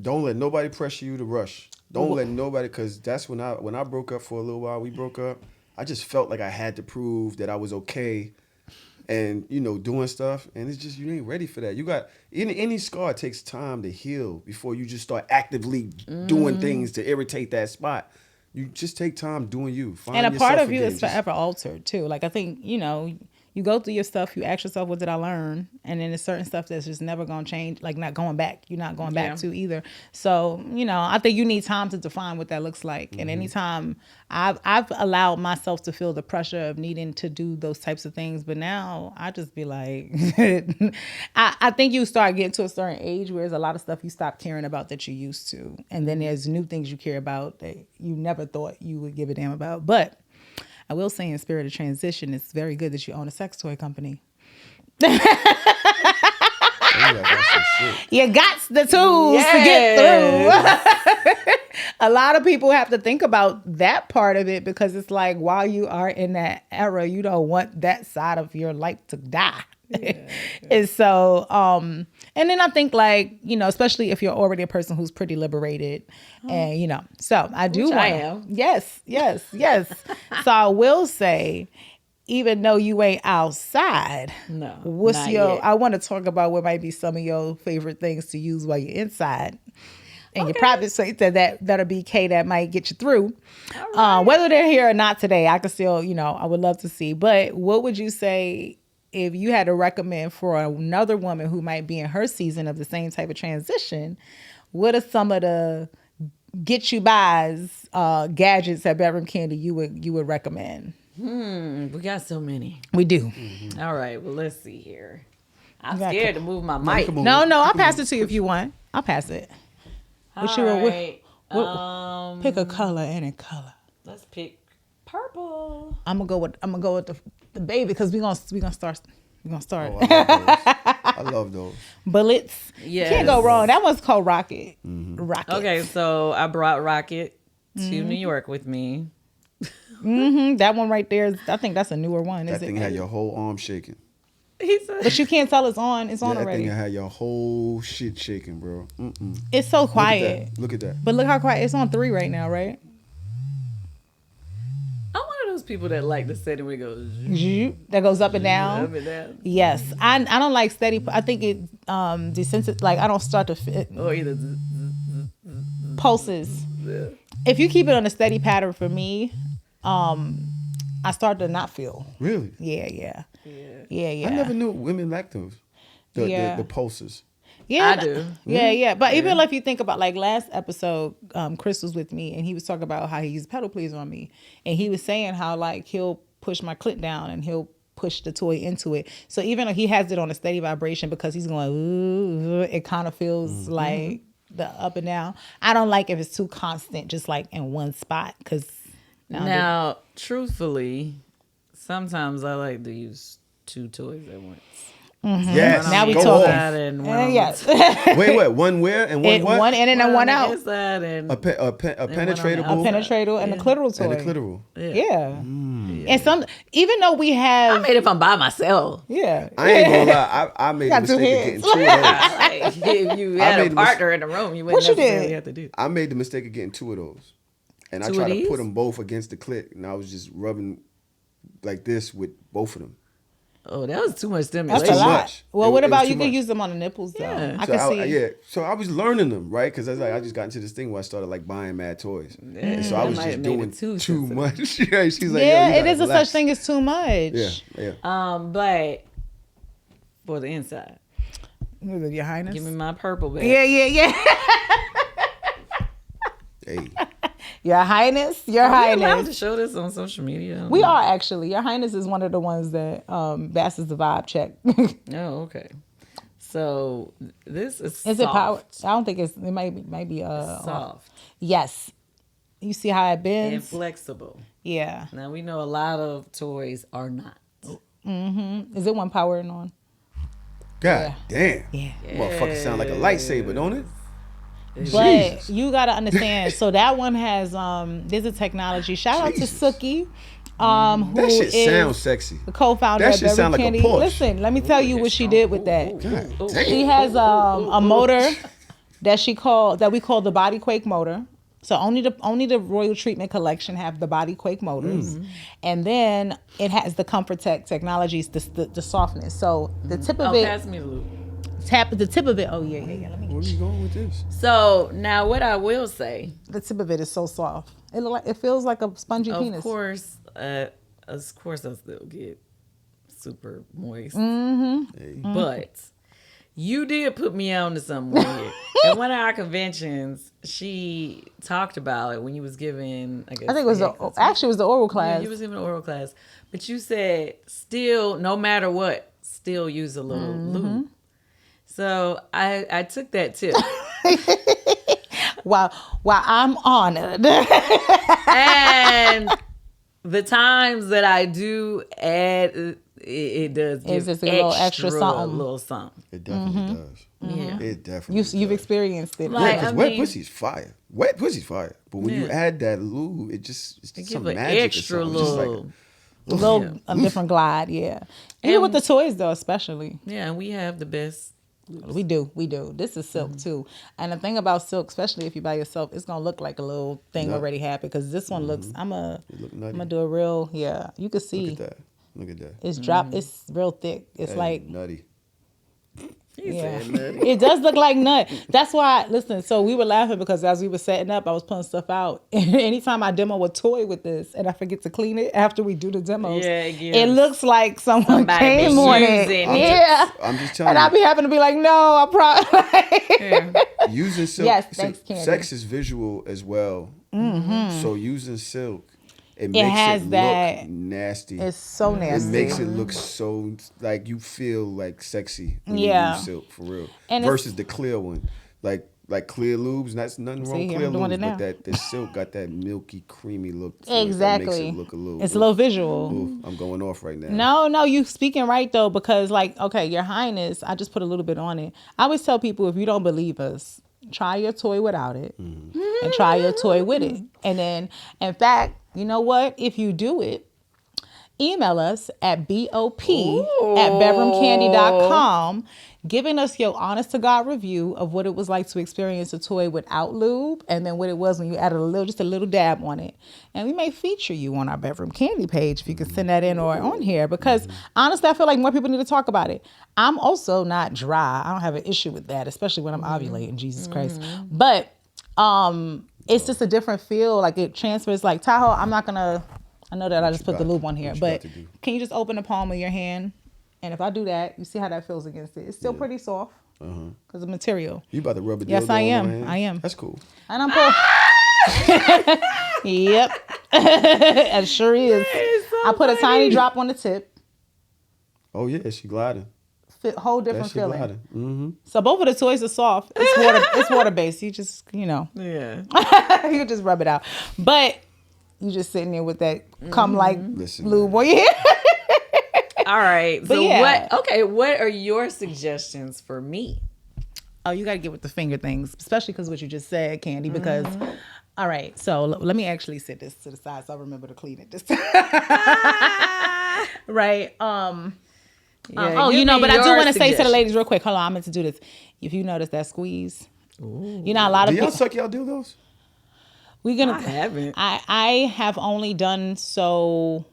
Don't let nobody pressure you to rush. Don't let nobody, because that's when I broke up for a little while. We broke up. I just felt like I had to prove that I was okay, and doing stuff. And it's just you ain't ready for that. You got any scar takes time to heal before you just start actively doing things to irritate that spot. You just take time doing you. And a part of you is forever altered too. Like I think you go through your stuff, you ask yourself, what did I learn? And then there's certain stuff that's just never going to change, like not going back. You're not going back to either. So, I think you need time to define what that looks like. And anytime I've allowed myself to feel the pressure of needing to do those types of things. But now I just be like, I think you start getting to a certain age where there's a lot of stuff you stop caring about that you used to. And then there's new things you care about that you never thought you would give a damn about. But I will say in spirit of transition, it's very good that you own a sex toy company. You got the tools to get through. A lot of people have to think about that part of it because it's like while you are in that era, you don't want that side of your life to die. And so, and then I think especially if you're already a person who's pretty liberated and, so I do. I am. Yes. So I will say, even though you ain't outside, I want to talk about what might be some of your favorite things to use while you're inside. And your private space that'll be K that might get you through. Right. Whether they're here or not today, I could still, I would love to see. But what would you say if you had to recommend for another woman who might be in her season of the same type of transition? What are some of the get you bys gadgets at Bedroom Kandi you would recommend? We got so many. We do. Mm-hmm. All right. Well, let's see here. I'm scared to move my mic. No, I'll pass it to you if you want. I'll pass it. All right. Pick a color, any color. Let's pick purple. I'm gonna go with the baby because we're gonna start. Oh, I love those. Bullets. Yes. You can't go wrong. That one's called Rocket. Mm-hmm. Rocket. Okay, so I brought Rocket to New York with me. That one right there. I think that's a newer one. That thing had your whole arm shaking. But you can't tell it's on. It's on already. That thing had your whole shit shaking, bro. It's so quiet. Look at that. But look how quiet. It's on 3 right now, right? I'm one of those people that like the setting where it goes. That goes up and down. Up and down. Yes, I don't like steady. I think it desensitizes. Like I don't start to fit. Or either pulses. Yeah. If you keep it on a steady pattern for me, I start to not feel. Really? Yeah. I never knew women like those. The pulses. Yeah, I do. Yeah. But even if you think about like last episode, Chris was with me and he was talking about how he used pedal please on me, and he was saying how like he'll push my clit down and he'll push the toy into it. So even though he has it on a steady vibration because he's going, ooh, it kind of feels like the up and down. I don't like if it's too constant, just like in one spot. Because now, truthfully, sometimes I like to use 2 toys at once. Mm-hmm. Yes. Now we talking. Yes. Wait. One where and one what? One in and one out. A penetratable. A penetratable and a clitoral toy. And a clitoral. Yeah. And some, even though we have. I made it if I'm by myself. Yeah. I ain't gonna lie. I made the mistake of getting 2 of those. If you had a partner in the room, you wouldn't necessarily have to do. I made the mistake of getting 2 of those. And I tried to put them both against the clit. And I was just rubbing like this with both of them. Oh, that was too much stimulation. That's a lot. Much. Well, what about you can use them on the nipples though? Yeah. I can see. Yeah. So I was learning them, right? Because I just got into this thing where I started like buying mad toys. Yeah. And so I was just doing too much. Yeah, she's like, it is a such thing as too much. Yeah. But for the inside. Your Highness? Give me my purple back. Yeah. Hey. Your Highness, Your Are Highness. we allowed to show this on social media? We are actually. Your Highness is one of the ones that passes the vibe check. Oh, okay. So this is it power? I don't think it might be soft. Yes. You see how it bends? And flexible. Yeah. Now we know a lot of toys are not. Mm-hmm. Is it one powering on? God damn. Yeah. Motherfucker sound like a lightsaber, don't it? But Jesus. you gotta understand. So that one has there's a technology. Shout out to Suki, who that shit is sounds sexy. the co-founder That of shit Bedroom sound like Kandi. a Porsche. Listen, let me tell you what she did with that. God damn. She has a motor. that we call the body quake motor. So only the Royal Treatment Collection have the body quake motors, and then it has the Comfort Tech technologies, the softness. So the tip of it. Pass me the loop. The tip of it. Oh yeah. Let me. Where are you going with this? So now, what I will say, The tip of it is so soft. It feels like a spongy penis. of course, I still get super moist. Hey. But you did put me on to something weird. At one of our conventions, she talked about it when you was giving, I guess. I think it was it was the oral class. Yeah, you was giving an oral class. But you said still, no matter what, still use a little lube. So I took that tip. While I'm honored. And the times that I do add, it does give just a little extra something. little something. It definitely does. Yeah. It definitely does. You've experienced it. Like, Yeah, because wet pussy's fire. Wet pussy's fire. But when you add that lube, it's Give some an magic extra or something. It's just little. a different glide, yeah. Even with the toys though, especially. Yeah, and we have the best. We do. This is silk too. And the thing about silk, especially if you buy yourself, it's gonna look like a little thing already happened. Because this one looks. I'm gonna do a real. Yeah, you can see. Look at that. It's dropped. It's real thick. It's like nutty. It does look like nut. That's why. Listen. So we were laughing because as we were setting up, I was pulling stuff out. And anytime I demo a toy with this, and I forget to clean it after we do the demos, it looks like someone came on it. Yeah. I'm just telling and you. I be having to be like, no, I probably. Using silk. Yes, thanks, Kandi. Sex is visual as well. So using silk. It has makes it that look nasty. It's so nasty. It makes it look so like you feel like sexy when you use silk for real. And versus the clear one, like clear lubes. That's nothing wrong with clear lubes, but that the silk got that milky, creamy look. Exactly. That makes it look a little. It's a little visual. Ooh, I'm going off right now. No, you speaking right though, because like, okay, Your Highness, I just put a little bit on it. I always tell people, if you don't believe us, try your toy without it and try your toy with it. And then, in fact, you know what? If you do it, email us at bop@bedroomkandi.com, giving us your honest to God review of what it was like to experience a toy without lube, and then what it was when you added just a little dab on it. And we may feature you on our Bedroom Kandi page if you can send that in or on here, because honestly, I feel like more people need to talk about it. I'm also not dry. I don't have an issue with that, especially when I'm ovulating, Jesus Christ. But it's just a different feel. Like it transfers. Like Tahoe, I know that I just put the lube on here, but can you just open the palm of your hand? And if I do that, you see how that feels against it. It's still pretty soft because of material. You about to rub it? Yes, I am. I am. That's cool. And I'm pulling. Yep. It sure is. I put a tiny drop on the tip. Oh yeah, she gliding. Whole different feeling. Mm-hmm. So both of the toys are soft. It's water based. You just, Yeah. you can just rub it out. But you just sitting there with that lube on your hair. All right. So yeah. what are your suggestions for me? Oh, you got to get with the finger things, especially because what you just said, Kandi, because all right, so let me actually set this to the side so I remember to clean it this time. Right. But I do want to say to the ladies real quick. Hold on, I meant to do this. If you notice that squeeze, a lot of do y'all people suck y'all dildos? I haven't. I have only done so.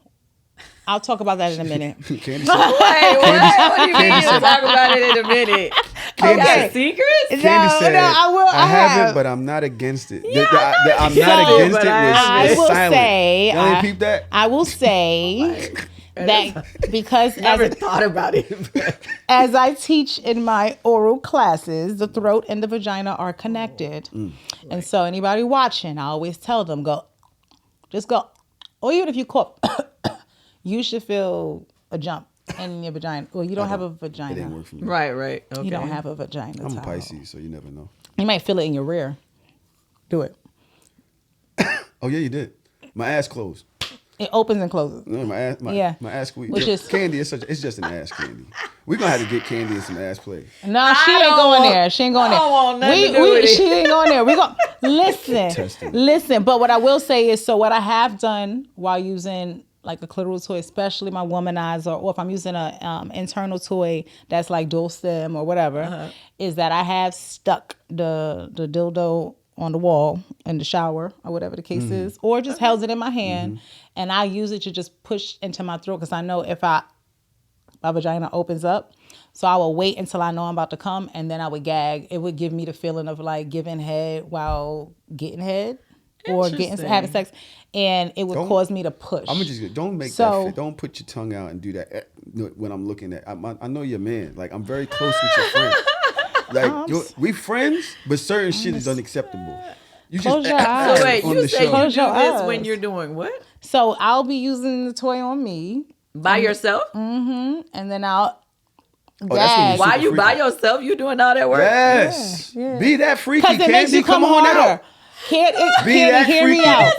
I'll talk about that in a minute. Kandi Wait, what do you mean you'll talk about it in a minute? Kandi Secrets? Kandi said, I will. I haven't, but I'm not against it. I'm not against it. I will silent. say. Y'all ain't peep that? I will say that because Never thought about it. as I teach in my oral classes, the throat and the vagina are connected. And so anybody watching, I always tell them, just go. Or even if you cough, you should feel a jump in your vagina. Well, you don't have a vagina. It ain't work for me. Right. Okay. You don't have a vagina. I'm a Pisces, so you never know. You might feel it in your rear. Do it. Oh yeah, you did. My ass closed. It opens and closes. No, my ass squeezed. Which is Kandi. It's just an ass Kandi. We're gonna have to get Kandi in some ass play. No, she ain't going there. She ain't going there. I don't want nothing to do with it. She ain't going there. We go listen. But what I will say is, so what I have done while using like a clitoral toy, especially my womanizer, or if I'm using a internal toy that's like dual stem or whatever, is that I have stuck the dildo on the wall in the shower or whatever the case is, or just held it in my hand, and I use it to just push into my throat because I know if my vagina opens up, so I will wait until I know I'm about to come, and then I would gag. It would give me the feeling of like giving head while getting head. Or having sex, and it would cause me to push. I'm just don't make that fit. Don't put your tongue out and do that when I'm looking at. I know your man. Like I'm very close with your friend. Like we friends, but certain shit is unacceptable. You Close just your eyes. So wait, you say you do this when eyes. you're doing what? So I'll be using the toy on me By yourself? and then I'll gag. Why you by yourself? You doing all that work? Yes. Yeah. Be that freaky, because it makes Kandi. you come on harder. out. Candy, hear me out.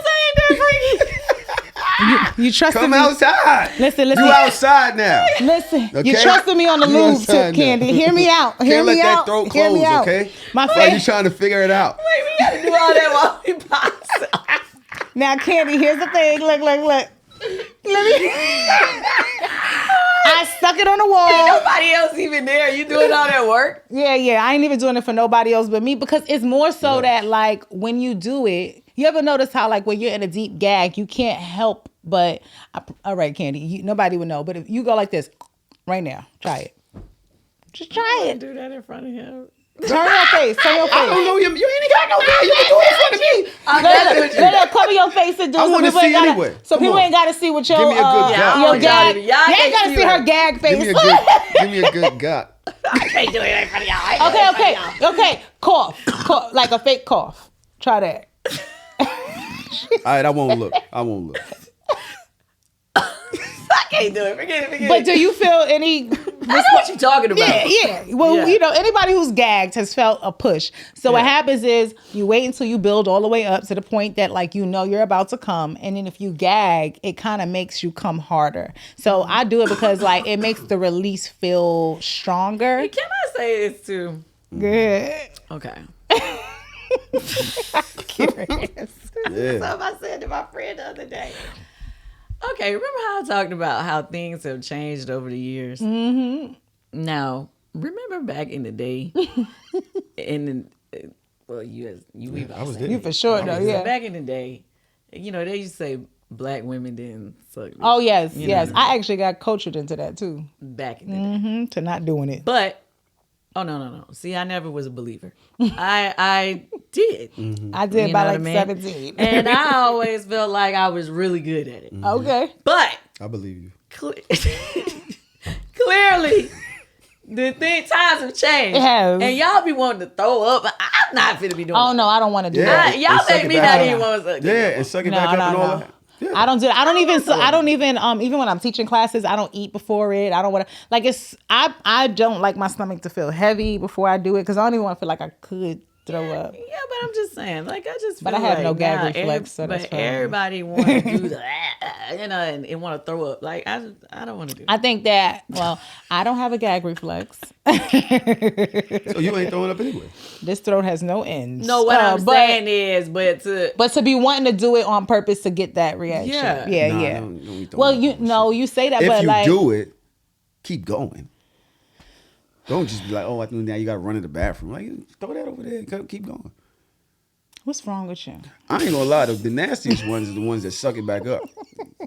You trusted Come me. outside. Listen. You outside now. Listen, Okay? you trusted me on the You lube outside tip, now. Candy. Hear me out. Hear Can't me let out. that throat Hear me close, out. okay? My Like face. you trying to figure it out. Wait, we gotta do all that while we pause. Now, Candy, here's the thing. Look. Let me. I stuck it on the wall. Nobody else even there. You doing all that work? Yeah. I ain't even doing it for nobody else but me because it's more so that like when you do it, you ever notice how like when you're in a deep gag, you can't help but, all right, Candy, nobody would know, but if you go like this right now, try it. Just try it. Do that in front of him. Turn your face. I don't know you. You ain't got no man. You can do it in front of me. No, cover your face and do it. I wanna see anyway. So Come people on. ain't got to see what your, Give me a good gut. your gag. Y'all You ain't got to can't see see her gag face. Give me a good gut. I can't do it in front of y'all. Okay. Cough. Like a fake cough. Try that. All right, I won't look. I can't do it. Forget it. But do you feel any... I know what you're talking about. Yeah. Well, anybody who's gagged has felt a push. So what happens is you wait until you build all the way up to the point that like you're about to come, and then if you gag, it kind of makes you come harder. So I do it because like it makes the release feel stronger. Can I say this too? Good. Okay. Curious. Yeah. Something I said to my friend the other day. Okay, remember how I talked about how things have changed over the years? Mm-hmm. Now, remember back in the day, I was there. You for sure though, yeah. Back in the day, they used to say black women didn't suck. Oh yes. know. I actually got cultured into that too. Back in the day. To not doing it. But, no. See, I never was a believer. I did. I did You by know like what I mean? 17. And I always felt like I was really good at it. Okay. But I believe you. clearly, times have changed. It has. And y'all be wanting to throw up. I'm not finna be doing Oh no, I don't want to do Yeah. that. Y'all suck make it me back not up. even want to suck. Yeah, and suck it back up and all that. Yeah. I don't do it. I don't even even when I'm teaching classes, I don't eat before it. I don't want to like I don't like my stomach to feel heavy before I do it because I don't even want to feel like I could throw up. Yeah, but I'm just saying, like I just. But feel I have like no gag now reflex, so that's but fine. everybody want to do that, and want to throw up. Like I don't want to do. I think that I don't have a gag reflex. So you ain't throwing up anyway. This throat has no ends. No, what I'm saying is, but to be wanting to do it on purpose to get that reaction. Yeah. Yeah. Don't be throwing Well, up you say that, if but you like do it, keep going. Don't just be like, oh, I think now you got to run to the bathroom. Like, throw that over there. Keep going. what's wrong with you? I ain't gonna lie. The nastiest ones are the ones that suck it back up.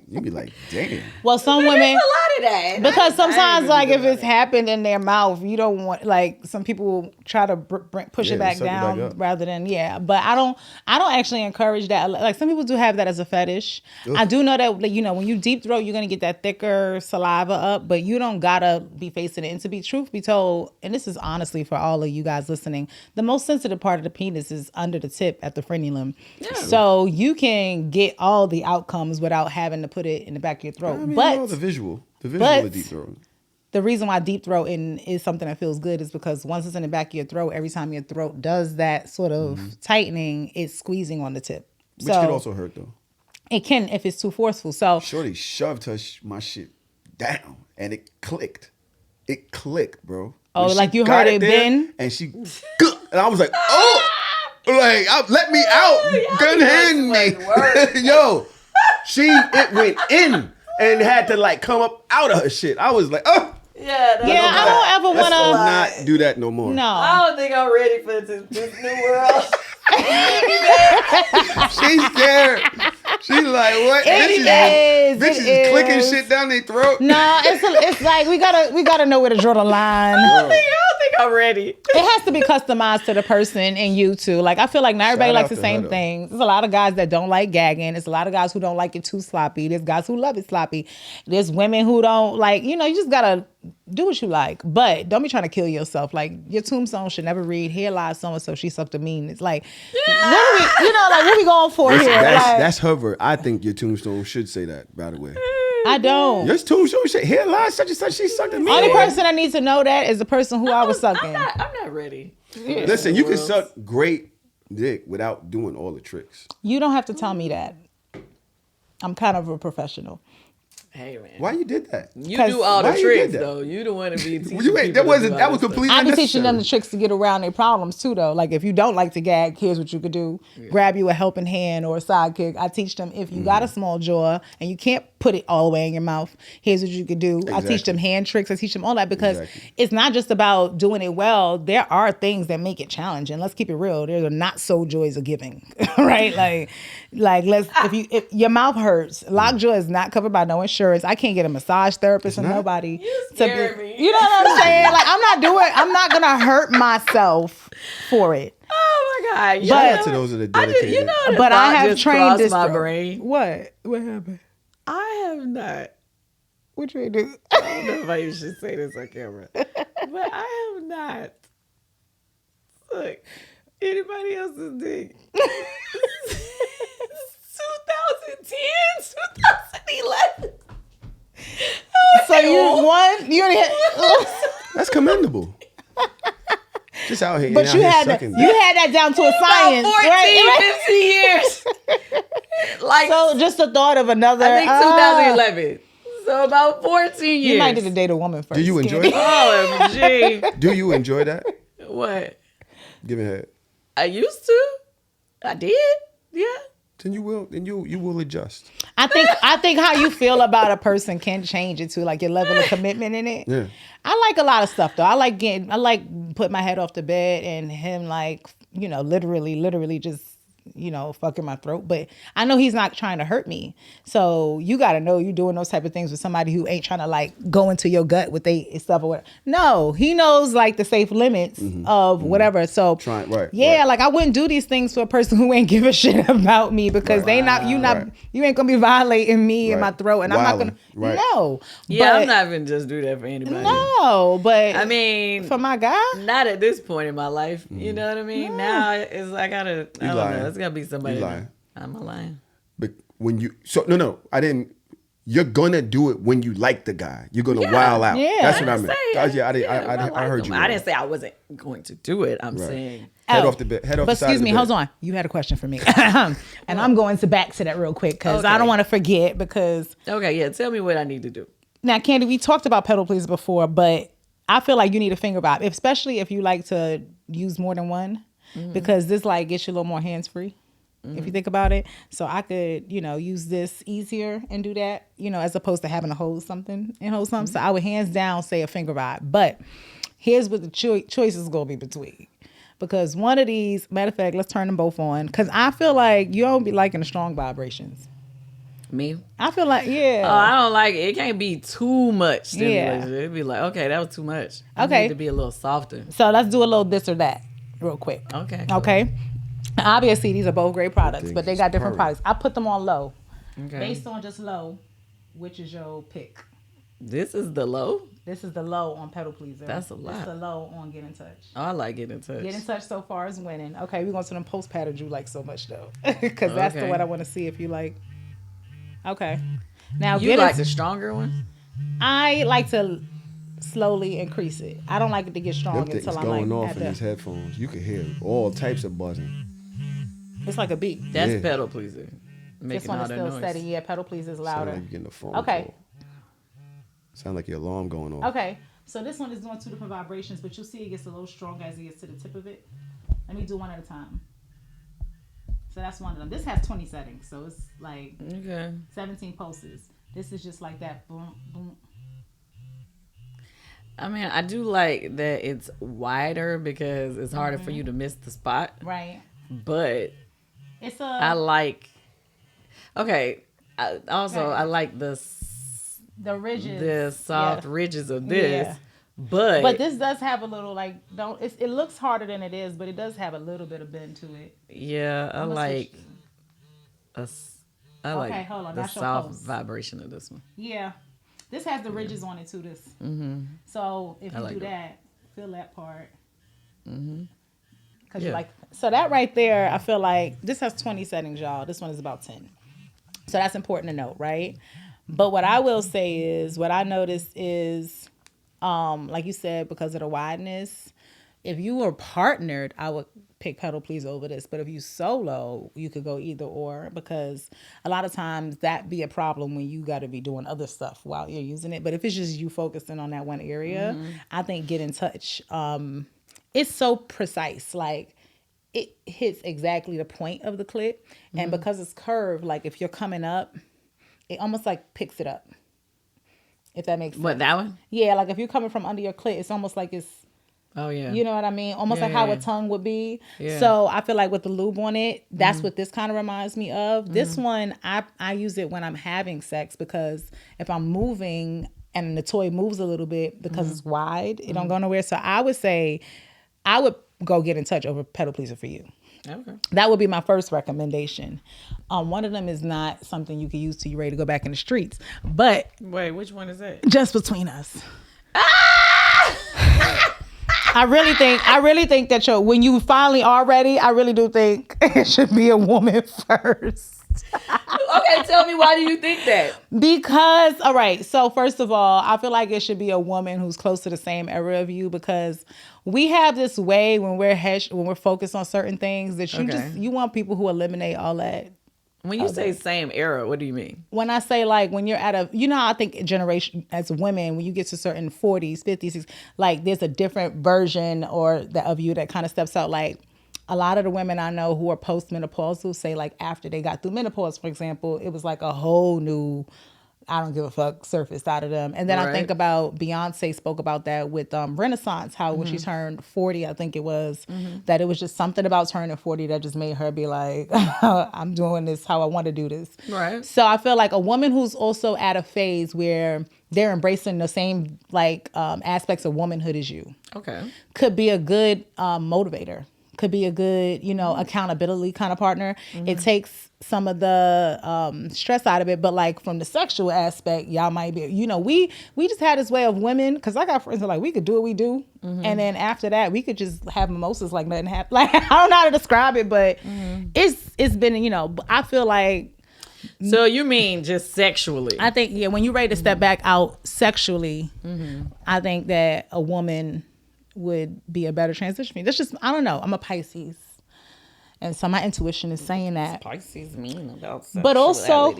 You be like, damn. Well, some women. there's a lot of that. Because sometimes, like, if it's it. happened in their mouth, you don't want, like, some people will try to push it back suck it down back up. rather than, But I don't actually encourage that. Like, some people do have that as a fetish. Ugh. I do know that, like, when you deep throat, you're going to get that thicker saliva up, but you don't gotta be facing it. And to be truth be told, and this is honestly for all of you guys listening, the most sensitive part of the penis is under the tip at the frenulum. Yeah. So you can get all the outcomes without having to put it in the back of your throat. I mean, but the visual but- of deep throat. the reason why deep throating is something that feels good is because once it's in the back of your throat, every time your throat does that sort of tightening, it's squeezing on the tip. Which could also hurt though. It can if it's too forceful. So Shorty shoved my shit down and it clicked. It clicked, bro. Oh, When like she you got heard it there, bend? and she, and I was like, oh, like let me out, gun hand me, yo. It went in. and had to like come up out of her shit. I was like, oh. Yeah, I don't ever want to not do that no more. No. I don't think I'm ready for this new world. She's scared. She's like, what? Bitches clicking shit down their throat. No, it's like we gotta know where to draw the line. I don't think I'm ready. It has to be customized to the person and you too. Like I feel like not everybody likes the same things. There's a lot of guys that don't like gagging. There's a lot of guys who don't like it too sloppy. There's guys who love it sloppy. There's women who don't like. You just gotta do what you like, but don't be trying to kill yourself. Like your tombstone should never read "Here lies so and so. She sucked a mean." It's like, what are we going for here? That's her verse. I think your tombstone should say that. By the way, I don't. Your tombstone should "Here lies such and such. She sucked a mean." Only person that needs to know that is the person who I was sucking. I'm not ready. Listen, you can suck great dick without doing all the tricks. You don't have to tell me that. I'm kind of a professional. Hey man, why you did that? You do all the tricks though. You don't want to be teaching that was completely. I be teaching them the tricks to get around their problems too, though. Like if you don't like to gag, here's what you could do: grab you a helping hand or a sidekick. I teach them if you got a small jaw and you can't put it all the way in your mouth, here's what you could do. Exactly. I teach them hand tricks. I teach them all that because it's not just about doing it well. There are things that make it challenging. Let's keep it real. There are not so joys of giving, right? If your mouth hurts, lockjaw is not covered by no insurance. I can't get a massage therapist or nobody. You scare me. You know what I'm saying? Like I'm not gonna hurt myself for it. Oh my God! Shout out to those that are dedicated. But I have trained this. My brain. What happened? I have not. What you do? I don't know if I should say this on camera, but I have not. Look, anybody else's dick. 2010, 2011. So you won. You only had. That's commendable. Just out here. But you had that down to a science. About 14, 50 years. So just the thought of another. I think 2011. So about 14 years. You might need to date a woman first. Do you enjoy it? OMG. Do you enjoy that? What? Giving head. I used to. I did. Yeah. Then you will adjust. I think how you feel about a person can change it too, like your level of commitment in it. Yeah. I like a lot of stuff though. I like putting my head off the bed and him literally just fucking my throat. But I know he's not trying to hurt me. So you got to know you're doing those type of things with somebody who ain't trying to like go into your gut with they stuff or whatever. No, he knows like the safe limits of whatever. So like I wouldn't do these things for a person who ain't give a shit about me because you ain't gonna be violating me in my throat and I'm not gonna no. Yeah, I'm not even just do that for anybody. No, but I mean for my guy, not at this point in my life. You know what I mean? No. Now it's like I don't know. It's gotta be somebody. I'm a lying. But when you I didn't. You're gonna do it when you like the guy. You're gonna wild out. Yeah, that's what I meant. I heard you. I didn't say I wasn't going to do it. I'm saying head off the bed. Head off the side of the bed. Excuse me. Hold on. You had a question for me, and I'm going back to that real quick because I don't want to forget. Because tell me what I need to do. Now, Kandi, we talked about pedal please before, but I feel like you need a finger vibe, especially if you like to use more than one, because this like gets you a little more hands free. If you think about it. So I could, use this easier and do that, as opposed to having to hold something. So I would hands down say a finger vibe. But here's what the choice is going to be between. Because one of these, matter of fact, let's turn them both on. Because I feel like you don't be liking the strong vibrations. Me? I feel like, Oh, I don't like it. It can't be too much stimulation. Yeah. It'd be like, okay, that was too much. Okay. Need to be a little softer. So let's do a little this or that real quick. Okay. Cool. Okay. Obviously, these are both great products, but they got different products. I put them on low. Okay. Based on just low, which is your pick? This is the low? This is the low on Pedal Pleaser. That's a lot. This is the low on Get in Touch. Oh, I like Get in Touch. Get in Touch so far is winning. Okay, we're going to them post patterns you like so much, though. Because that's the one I want to see if you like. Okay. Now, you like the stronger one? I like to slowly increase it. I don't like it to get strong until I'm going off in these headphones. You can hear all types of buzzing. It's like a beat. That's Pedal Pleaser. This one is still steady. Yeah, Pedal Pleaser is louder. Sound like you're getting a phone call. Sound like your alarm going off. Okay. So this one is doing two different vibrations, but you'll see it gets a little stronger as it gets to the tip of it. Let me do one at a time. So that's one of them. This has 20 settings, so it's like 17 pulses. This is just like that boom, boom. I mean, I do like that it's wider because it's harder for you to miss the spot. Right. But It's I like. Okay. I like the ridges, the soft ridges of this. Yeah. But this does have a little like it looks harder than it is, but it does have a little bit of bend to it. Yeah, I like hold on, the that's your soft post. vibration of this one. Yeah. This has the ridges on it too. This. So if you do that, feel that part. Cause you like so that right there. I feel like this has 20 settings, y'all. This one is about 10. So that's important to note, right? But what I will say is, what I noticed is, like you said, because of the wideness, if you were partnered, I would pick pedal please over this. But if you solo, you could go either or, because a lot of times that be a problem when you got to be doing other stuff while you're using it. But if it's just you focusing on that one area, I think get in touch. It's so precise. Like it hits exactly the point of the clip. And because it's curved, like if you're coming up, it almost like picks it up. If that makes sense. What, that one? Yeah, like if you're coming from under your clit, it's almost like it's, oh yeah, you know what I mean? Almost like how a tongue would be. Yeah. So I feel like with the lube on it, that's what this kind of reminds me of. This one, I use it when I'm having sex, because if I'm moving and the toy moves a little bit, because it's wide, it don't go nowhere. So I would say, I would go get in touch over pedal pleaser for you. Okay. That would be my first recommendation. One of them is not something you can use till you're ready to go back in the streets. But wait, which one is that? just between us. I really think that when you finally are ready, I really do think it should be a woman first. Okay, tell me, why do you think that? Because, all right, so first of all, I feel like it should be a woman who's close to the same era of you, because we have this way when we're focused on certain things that you want people who eliminate all that. When you say same era, what do you mean? When I say like when you're at I think generation as women, when you get to certain 40s, 50s, 60s, like there's a different version of you that kind of steps out. Like a lot of the women I know who are postmenopausal say like after they got through menopause, for example, it was like a whole new, I don't give a fuck, surfaced out of them. And then I think about Beyonce spoke about that with Renaissance, how when she turned 40, I think it was, that it was just something about turning 40 that just made her be like, I'm doing this how I want to do this. Right. So I feel like a woman who's also at a phase where they're embracing the same like aspects of womanhood as you. Okay. Could be a good motivator. Could be a good, accountability kind of partner. It takes some of the stress out of it, but like from the sexual aspect, y'all might be, we just had this way of women, because I got friends who are like, we could do what we do, and then after that, we could just have mimosas like nothing happened. Like, I don't know how to describe it, but it's been, I feel like. So you mean just sexually? I think, when you're ready to step back out sexually, I think that a woman would be a better transition for me. That's just, I don't know. I'm a Pisces. And so my intuition is saying that. Pisces mean about sexuality. But also,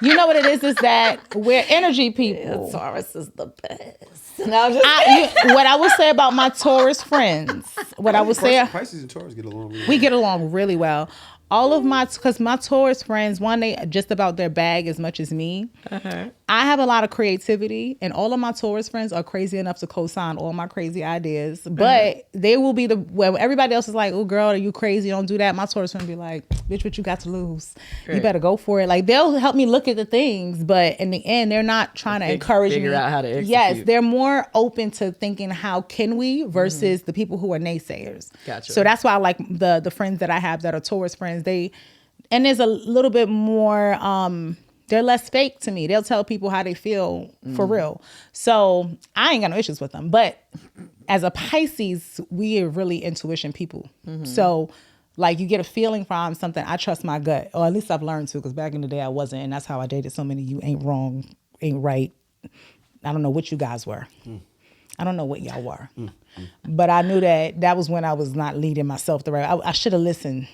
you know what it is that we're energy people. Yeah, Taurus is the best. What I will say about my Taurus friends, Pisces and Taurus get along really well. We get along really well. All of because my Taurus friends, they just about their bag as much as me. I have a lot of creativity, and all of my Taurus friends are crazy enough to co-sign all my crazy ideas. But they will be when everybody else is like, "Oh, girl, are you crazy? Don't do that." My Taurus friends be like, "Bitch, what you got to lose? You better go for it." Like they'll help me look at the things, but in the end, they're not trying to encourage me. Figure out how to execute. Yes, they're more open to thinking, "How can we?" versus the people who are naysayers. Gotcha. So that's why I like the friends that I have that are Taurus friends. And there's a little bit more, they're less fake to me. They'll tell people how they feel for real. So I ain't got no issues with them. But as a Pisces, we are really intuition people. So like you get a feeling from something, I trust my gut. Or at least I've learned to, because back in the day I wasn't. And that's how I dated so many. You ain't wrong, ain't right. I don't know what you guys were. I don't know what y'all were. But I knew that was when I was not leading myself the right way. I should have listened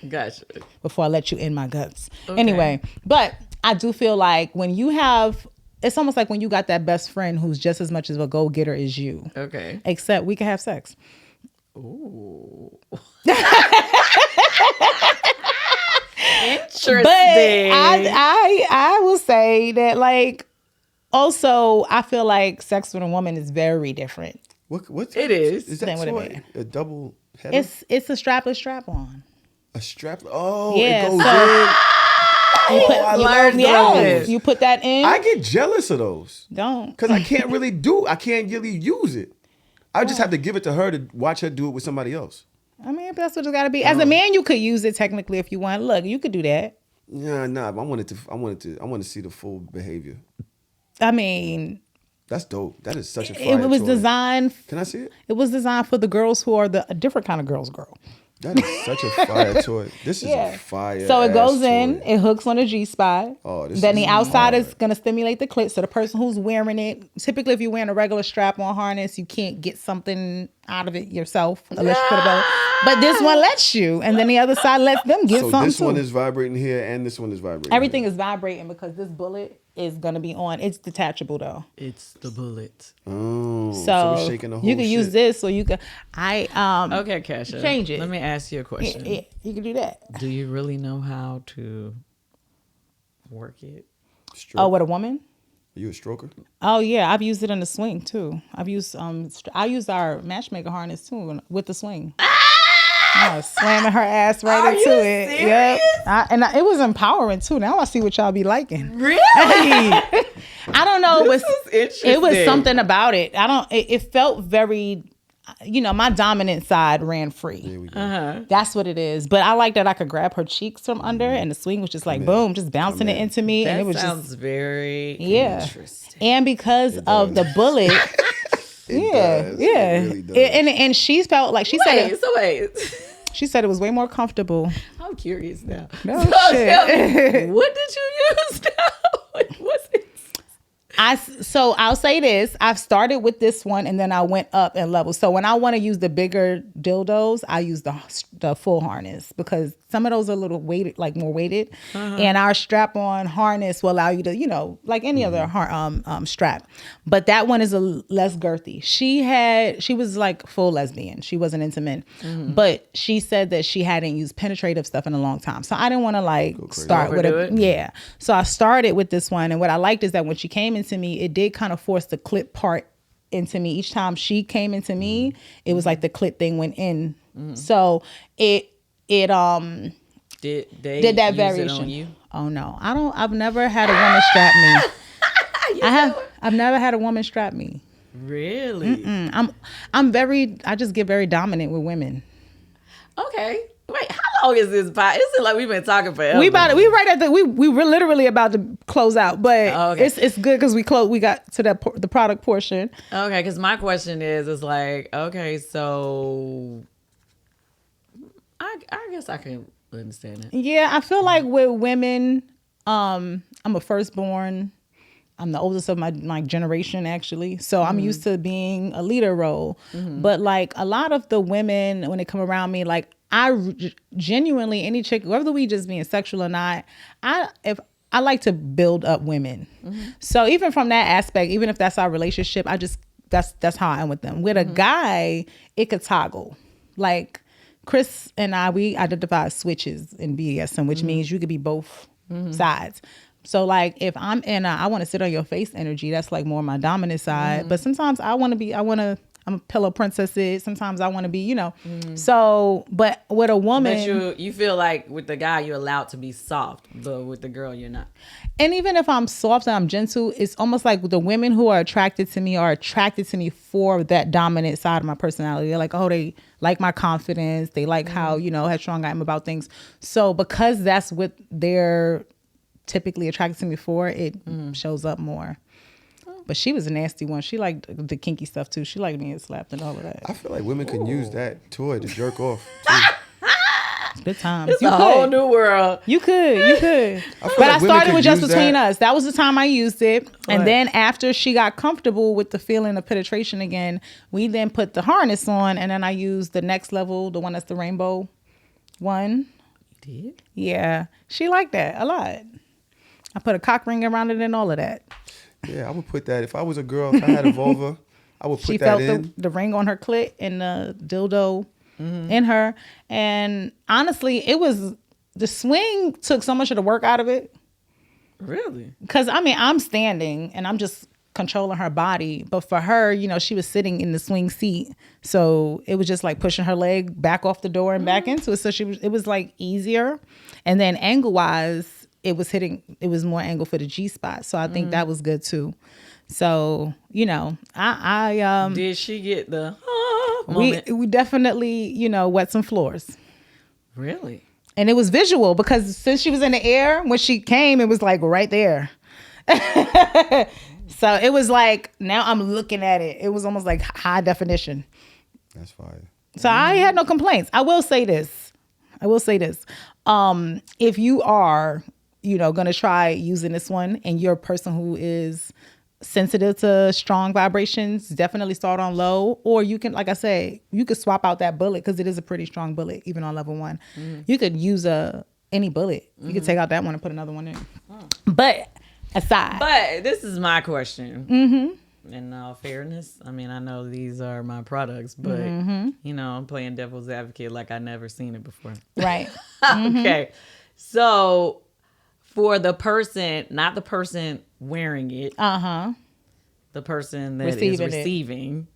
before I let you in my guts. Okay. Anyway, but I do feel like when you have, it's almost like when you got that best friend who's just as much of a go-getter as you. Okay. Except we can have sex. Ooh. Interesting. But I will say that, like, also, I feel like sex with a woman is very different. What it is? Is that Than with a toy man. a double header? It's a strapless strap-on. A strap. Oh, Yeah, it goes so- in. I learned Yes, those. you put that in. I get jealous of those Don't. because I can't really use it. I just have to give it to her to watch her do it with somebody else. I mean, that's what it's got to be. As a man, you could use it technically if you want. Look, you could do that. Nah. I want to see the full behavior. I mean, That's dope. That is such a fire it was toy. designed. Can I see it? It was designed for the girls who are a different kind of girl. That is such a fire toy. This is a fire. So it goes in, toy. it hooks on the G spot. Oh, this then is the outside hard. is gonna stimulate the clit. So the person who's wearing it, typically if you're wearing a regular strap-on harness, you can't get something out of it yourself unless you put a bow. But this one lets you, and then the other side lets them get So something this too. one is vibrating here, and this one is vibrating. Everything is vibrating because this bullet is gonna be on. It's detachable though. It's the bullet. Oh, So we're shaking the whole you can use shit. this, or you can. Okay, Kesha. Change it. Let me ask you a question. Yeah, you can do that. Do you really know how to work it? Stroke. Oh, with a woman? Are you a stroker? Oh yeah, I've used it in the swing too. I've used I used our matchmaker harness too with the swing. I was slamming her ass right Are into you it. serious? Yep. It was empowering too. Now I see what y'all be liking. Really? I don't know. This is interesting. It was something about it. It felt very, my dominant side ran free. There we go. That's what it is. But I like that I could grab her cheeks from under, and the swing was just like boom, just bouncing it into me, That and it was sounds just very interesting. And because of the bullet. It Yeah, does. yeah, It really does. and she felt like she said she said it was way more comfortable. I'm curious now. No So shit. tell me, what did you use now? What's it? So I'll say this: I've started with this one, and then I went up in levels. So when I want to use the bigger dildos, I use the full harness because some of those are a little weighted, like more weighted, and our strap-on harness will allow you to, like any other strap. But that one is less girthy. She was like full lesbian. She wasn't into men, but she said that she hadn't used penetrative stuff in a long time. So I didn't want to start with Overdo it? yeah. So I started with this one, and what I liked is that when she came into me, it did kind of force the clit part into me. Each time she came into me, it was like the clit thing went in. So it Did they did that use variation. it on you? Oh no, I've never had a woman strap me. I've never had a woman strap me. Really? I just get very dominant with women. Okay. Wait, how long is this pod? It seems like we've been talking forever. We were literally about to close out, but okay. it's good because we got to the product portion. Okay, because my question is like, okay, so I guess I can understand it. Yeah, I feel like with women, I'm a firstborn. I'm the oldest of my generation, actually. So I'm used to being a leader role. But like a lot of the women, when they come around me, like genuinely, any chick, whether we just being sexual or not, I like to build up women. So even from that aspect, even if that's our relationship, that's how I am with them. With a guy, it could toggle. Like Chris and we identify as switches in BDSM, which means you could be both sides. So like if I'm in I want to sit on your face energy, that's like more my dominant side. But sometimes I'm a pillow princess. Sometimes I want to be, So, but with a woman, But you feel like with the guy you're allowed to be soft, but with the girl you're not. and even if I'm soft and I'm gentle, it's almost like the women who are attracted to me for that dominant side of my personality. They're like, oh, they like my confidence. They like how, headstrong I am about things. So because that's what they're typically attracted to me for, it shows up more. But she was a nasty one. She liked the kinky stuff too. She liked being slapped and all of that. I feel like women can use that toy to jerk off too. Good times. It's a whole new world. You could. But like I women started could with just use between that. us. That was the time I used it. Right. And then after she got comfortable with the feeling of penetration again, we then put the harness on, and then I used the next level, the one that's the rainbow one. You did? Yeah. She liked that a lot. I put a cock ring around it and all of that. Yeah, I would put that. If I was a girl, if I had a vulva, I would put She that felt in. the ring on her clit and the dildo in her. And honestly, it was the swing took so much of the work out of it. Really? Because, I mean, I'm standing and I'm just controlling her body. But for her, you know, she was sitting in the swing seat. So it was just like pushing her leg back off the door and back into it. So it was like easier. And then angle wise, it was more angle for the G spot. So I think that was good too. So, you know, I did she get the we definitely, you know, wet some floors. Really? And it was visual because since she was in the air, when she came, it was like right there. So it was like, now I'm looking at it. It was almost like high definition. That's fire. So I had no complaints. I will say this. If you are, you know, going to try using this one and you're a person who is sensitive to strong vibrations, definitely start on low. Or you can, like I said, you could swap out that bullet because it is a pretty strong bullet, even on level 1. You could use any bullet. You could take out that one and put another one in. But this is my question. In all fairness, I mean, I know these are my products, but you know, I'm playing devil's advocate like I never seen it before. Right. Okay. So for the person, not the person wearing it, the person that is receiving,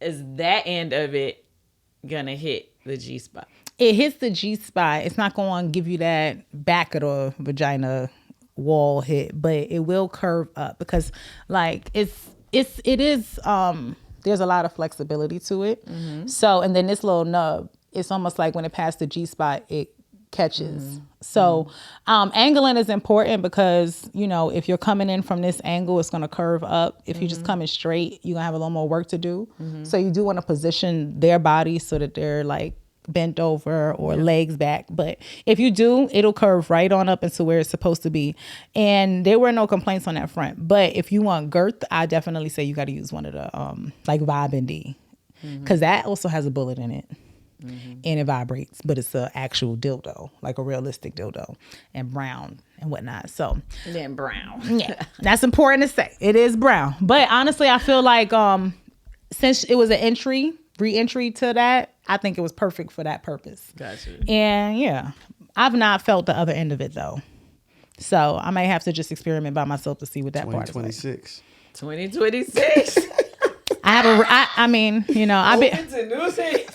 is that end of it gonna hit the G spot? It hits the G spot. It's not going to give you that back of the vagina wall hit, but it will curve up because like it is there's a lot of flexibility to it. So, and then this little nub, it's almost like when it passed the G spot, it catches. So angling is important because, you know, if you're coming in from this angle, it's going to curve up. If you're just coming straight, you're going to have a little more work to do. So you do want to position their body so that they're like bent over or legs back. But if you do, it'll curve right on up into where it's supposed to be. And there were no complaints on that front. But if you want girth, I definitely say you got to use one of the like Vibe and D, because that also has a bullet in it. And it vibrates, but it's an actual dildo, like a realistic dildo, and brown and whatnot. So then brown. Yeah, that's important to say. It is brown. But honestly, I feel like since it was an re-entry to that, I think it was perfect for that purpose. Gotcha. And yeah, I've not felt the other end of it though. So I might have to just experiment by myself to see what that part is like. 2026. I mean, you know, I've been to new things.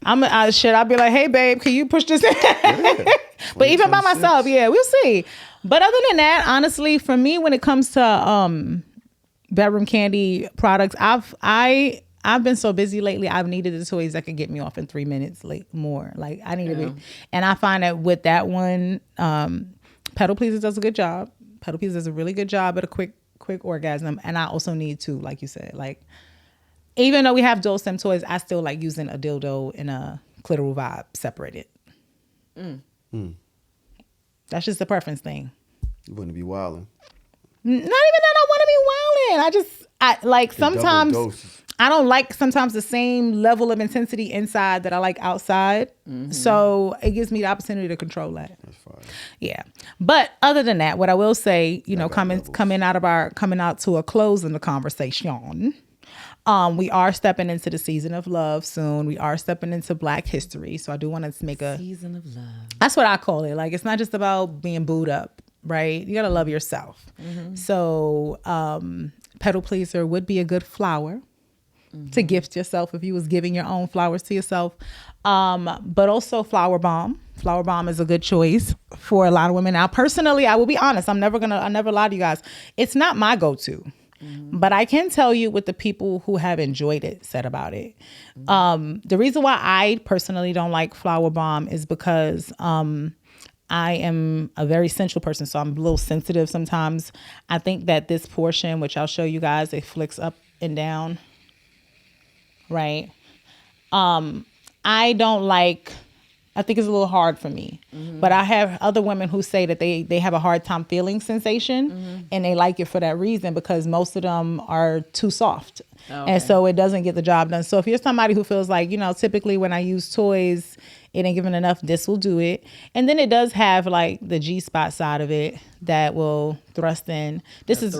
I'll be like, hey babe, can you push this in? Yeah, but even by myself, yeah, we'll see. But other than that, honestly, for me, when it comes to Bedroom Kandi products, I've been so busy lately. I've needed the toys that could get me off in 3 minutes more. Like I need to be, and I find that with that one, Pedal Pleaser does a good job. Pedal Pleaser does a really good job at a quick orgasm, and I also need to, like you said, like. Even though we have dual stem toys, I still like using a dildo and a clitoral vibe separated. That's just a preference thing. You wouldn't be wilding. Not even that I want to be wilding. I like sometimes I don't like sometimes the same level of intensity inside that I like outside. So it gives me the opportunity to control that. That's fine. Yeah. But other than that, what I will say, you know, coming out to a close in the conversation. We are stepping into the season of love soon. We are stepping into Black History. So I do want to make a season of love. That's what I call it. Like, it's not just about being booed up, right? You got to love yourself. So Pedal Pleaser would be a good flower to gift yourself if you was giving your own flowers to yourself. But also Flower Bomb. Flower Bomb is a good choice for a lot of women. Now, personally, I will be honest. I never lie to you guys. It's not my go-to. But I can tell you what the people who have enjoyed it said about it. The reason why I personally don't like Flower Bomb is because I am a very sensual person, so I'm a little sensitive sometimes. I think that this portion, which I'll show you guys, it flicks up and down, right? I think it's a little hard for me. But I have other women who say that they have a hard time feeling sensation and they like it for that reason because most of them are too soft. And so it doesn't get the job done. So if you're somebody who feels like, you know, typically when I use toys, it ain't giving enough, this will do it. And then it does have like the G-spot side of it that will thrust in. This is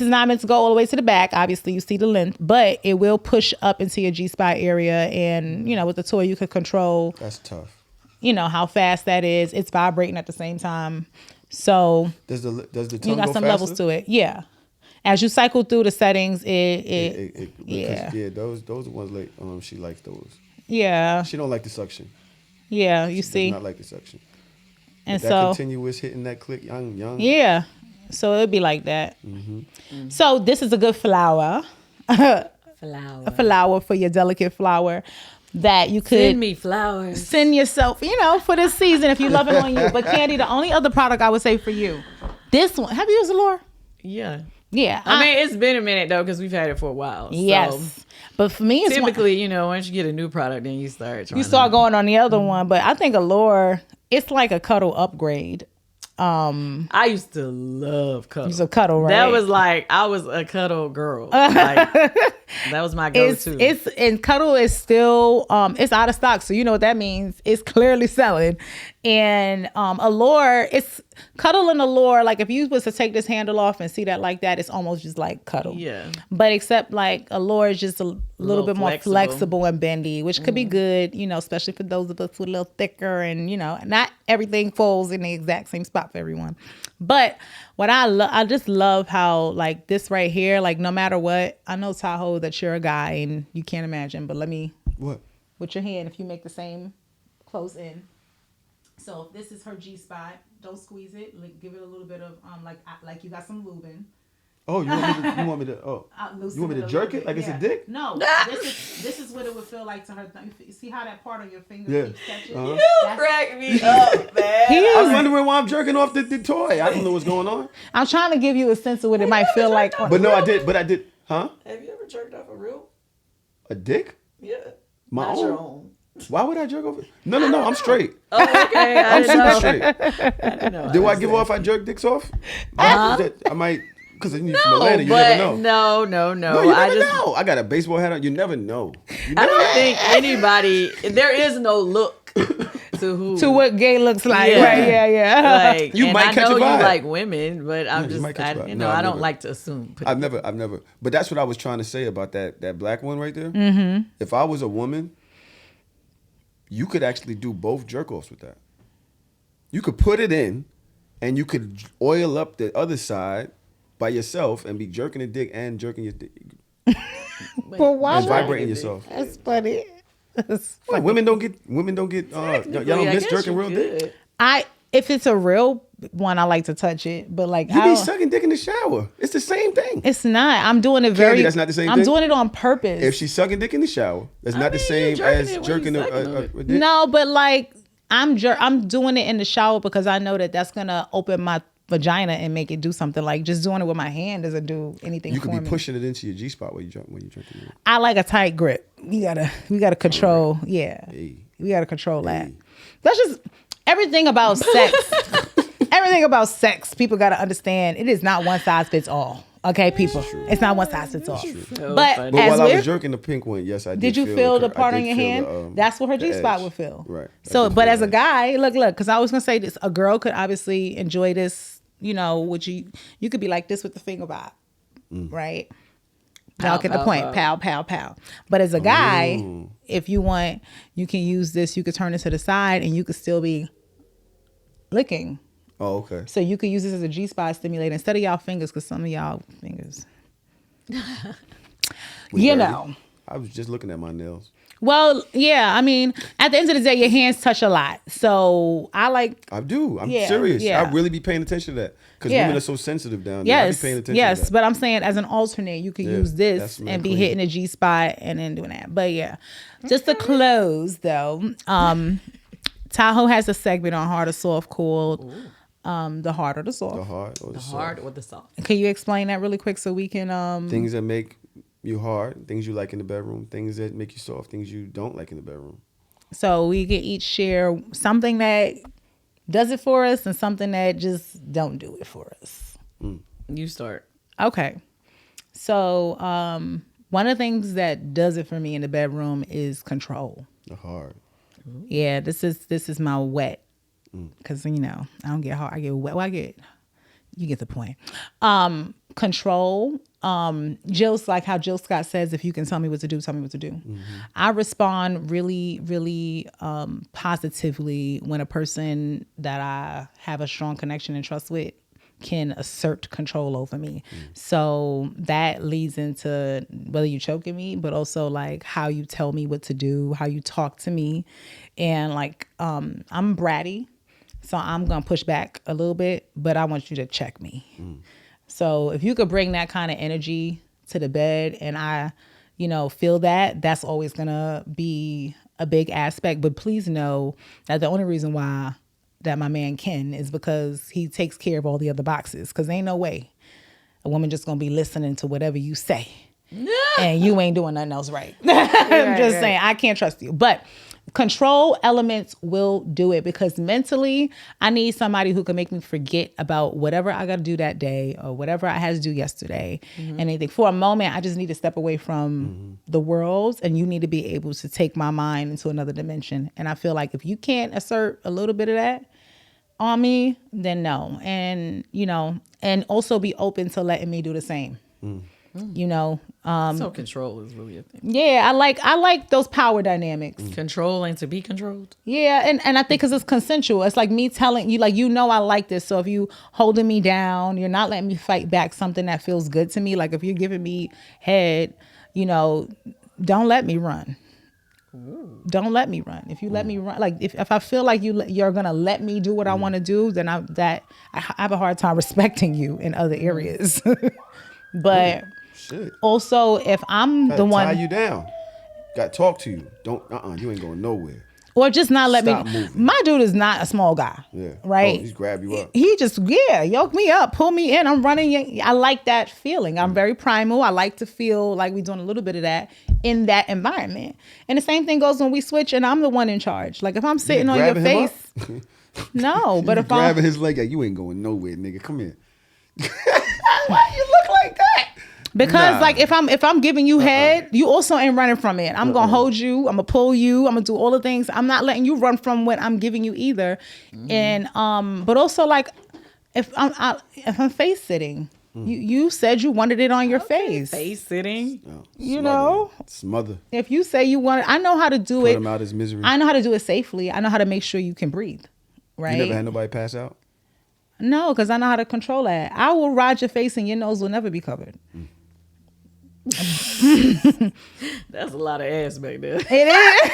not meant to go all the way to the back. Obviously you see the length, but it will push up into your G-spot area. And, you know, with the toy you could control. That's tough. how fast that is. It's vibrating at the same time. So does the tongue you got go some faster? levels to it. Yeah. As you cycle through the settings, yeah, those are the ones like she likes those. Yeah. She don't like the suction. Yeah, you she see. Does not like the suction. And but that continuous hitting that click, young. Yeah. So it'd be like that. Mm-hmm. So this is a good flower. A flower for your delicate flower that you could send me flowers. Send yourself, for this season if you love it on you. But Kandi, the only other product I would say for you, this one. Have you used Allure? Yeah. Yeah. I mean, it's been a minute though because we've had it for a while. Yes. So but for me, it's typically, once you get a new product, then you start going on the other one. But I think Allure, it's like a cuddle upgrade. I used to love cuddle. You used to cuddle, right? That was like I was a cuddle girl. Like, that was my go-to. And cuddle is still it's out of stock, so you know what that means. It's clearly selling. And Allure, it's cuddle and Allure. Like if you was to take this handle off and see that like that, it's almost just like cuddle. Yeah. But except like Allure is just a little bit more flexible and bendy, which could be good, especially for those of us who are a little thicker and not everything falls in the exact same spot for everyone. But what I just love how like this right here, like no matter what, I know Tahoe that you're a guy and you can't imagine, but let me what with your hand if you make the same close in. So if this is her G spot, don't squeeze it. Like, give it a little bit of like you got some lubing. Oh, you want me to jerk it like it's a dick? No, this is what it would feel like to her. You see how that part of your finger keeps touching? You crack me up, man. I was wondering why I'm jerking off the toy. I don't know what's going on. I'm trying to give you a sense of what it might feel like. But no, I did. Huh? Have you ever jerked off a dick? Yeah. My Not own? your own. Why would I jerk off it? No, I'm straight. Oh, okay. I'm super straight. I didn't know. Do I give off I jerk dicks off? I might, because you're from Atlanta, you never know. No, you never know. I got a baseball hat on. You never know. I don't think anybody, there is no look to what gay looks like. Yeah. Right, yeah. Like, you might catch a vibe. I know you like women, but I'm just, I don't like to assume. I've never. But that's what I was trying to say about that black one right there. Mm-hmm. If I was a woman, you could actually do both jerk-offs with that. You could put it in, and you could oil up the other side by yourself and be jerking a dick and jerking your dick. But why? And vibrating yourself. That's funny. Well, women don't get y'all don't miss jerking real dick. If it's a real one, I like to touch it, but like you be sucking dick in the shower. It's the same thing. It's not. I'm doing it very. Kandi, that's not the same thing. I'm doing it on purpose. If she's sucking dick in the shower, that's not the same as jerking a dick. No, but like I'm doing it in the shower because I know that that's gonna open my vagina and make it do something. Like just doing it with my hand doesn't do anything. You could be pushing it into your G spot when you drinking it. I like a tight grip. We gotta control. Right. Yeah, we gotta control that. That's just everything about sex. Everything about sex, people gotta understand. It is not one size fits all. Okay, people, it's not one size fits all. So but while I was jerking the pink one, yes, I did. Did you feel the part on your hand? That's what her G spot would feel. Right. So, but as a guy, look, because I was gonna say this, a girl could obviously enjoy this. Which you could be like this with the finger vibe, right? Y'all get the point. Pow, pow, pow. But as a guy, if you want, you can use this. You could turn it to the side, and you could still be licking. Oh, okay. So you could use this as a G-spot stimulator instead of y'all fingers, because some of y'all fingers, I was just looking at my nails. Well, yeah. I mean, at the end of the day, your hands touch a lot. So I do. I'm serious. Yeah. I really be paying attention to that because women are so sensitive down there. I be paying attention to that. But I'm saying as an alternate, you could use this and be hitting a G-spot and then doing that. But yeah, just to close though, Tahoe has a segment on hard or soft called the hard or the soft. The hard or the soft. Hard or the soft. Can you explain that really quick so we can things that make you hard, things you like in the bedroom, things that make you soft, things you don't like in the bedroom. So we can each share something that does it for us and something that just don't do it for us. You start. Okay. So one of the things that does it for me in the bedroom is control. The hard. Yeah, this is my wet. Because, I don't get hard. I get wet. Well, you get the point. Control. Jill, like how Jill Scott says, if you can tell me what to do, tell me what to do. Mm-hmm. I respond really, really positively when a person that I have a strong connection and trust with can assert control over me. So that leads into whether you choking me, but also like how you tell me what to do, how you talk to me. And like, I'm bratty, so I'm going to push back a little bit, but I want you to check me. So if you could bring that kind of energy to the bed and I, feel that, that's always going to be a big aspect. But please know that the only reason why that my man can is because he takes care of all the other boxes. Because ain't no way a woman just going to be listening to whatever you say and you ain't doing nothing else right. I'm just saying, I can't trust you. But control elements will do it because mentally I need somebody who can make me forget about whatever I got to do that day or whatever I had to do yesterday. And anything. For a moment, I just need to step away from the world, and you need to be able to take my mind into another dimension. And I feel like if you can't assert a little bit of that on me, then no. And, and also be open to letting me do the same. So control is really a thing. Yeah, I like those power dynamics. Control and to be controlled. Yeah, and I think because it's consensual. It's like me telling you, like, I like this. So if you holding me down, you're not letting me fight back something that feels good to me. Like if you're giving me head, don't let me run. Don't let me run. If you let me run, like if I feel like you're gonna let me do what I want to do, then I have a hard time respecting you in other areas. But also, if I'm the one tie you down, got to talk to you. Don't you ain't going nowhere. Or just not let Stop me. moving. My dude is not a small guy. Yeah. Right. Oh, he's grab you up. He just yoke me up, pull me in. I'm running. I like that feeling. I'm very primal. I like to feel like we're doing a little bit of that in that environment. And the same thing goes when we switch and I'm the one in charge. Like if I'm sitting on your face, no. But if I'm grabbing his leg, like, you ain't going nowhere, nigga. Come here. Why you look like that? Because like if I'm giving you head, you also ain't running from it. I'm gonna hold you. I'm gonna pull you. I'm gonna do all the things. I'm not letting you run from what I'm giving you either. And but also like if I'm face sitting, you said you wanted it on your face. Face sitting. Smother. If you say you want it, I know how to do Put it. him out his misery. I know how to do it safely. I know how to make sure you can breathe. Right. You never had nobody pass out? No, because I know how to control that. I will ride your face and your nose will never be covered. That's a lot of ass back there. It is.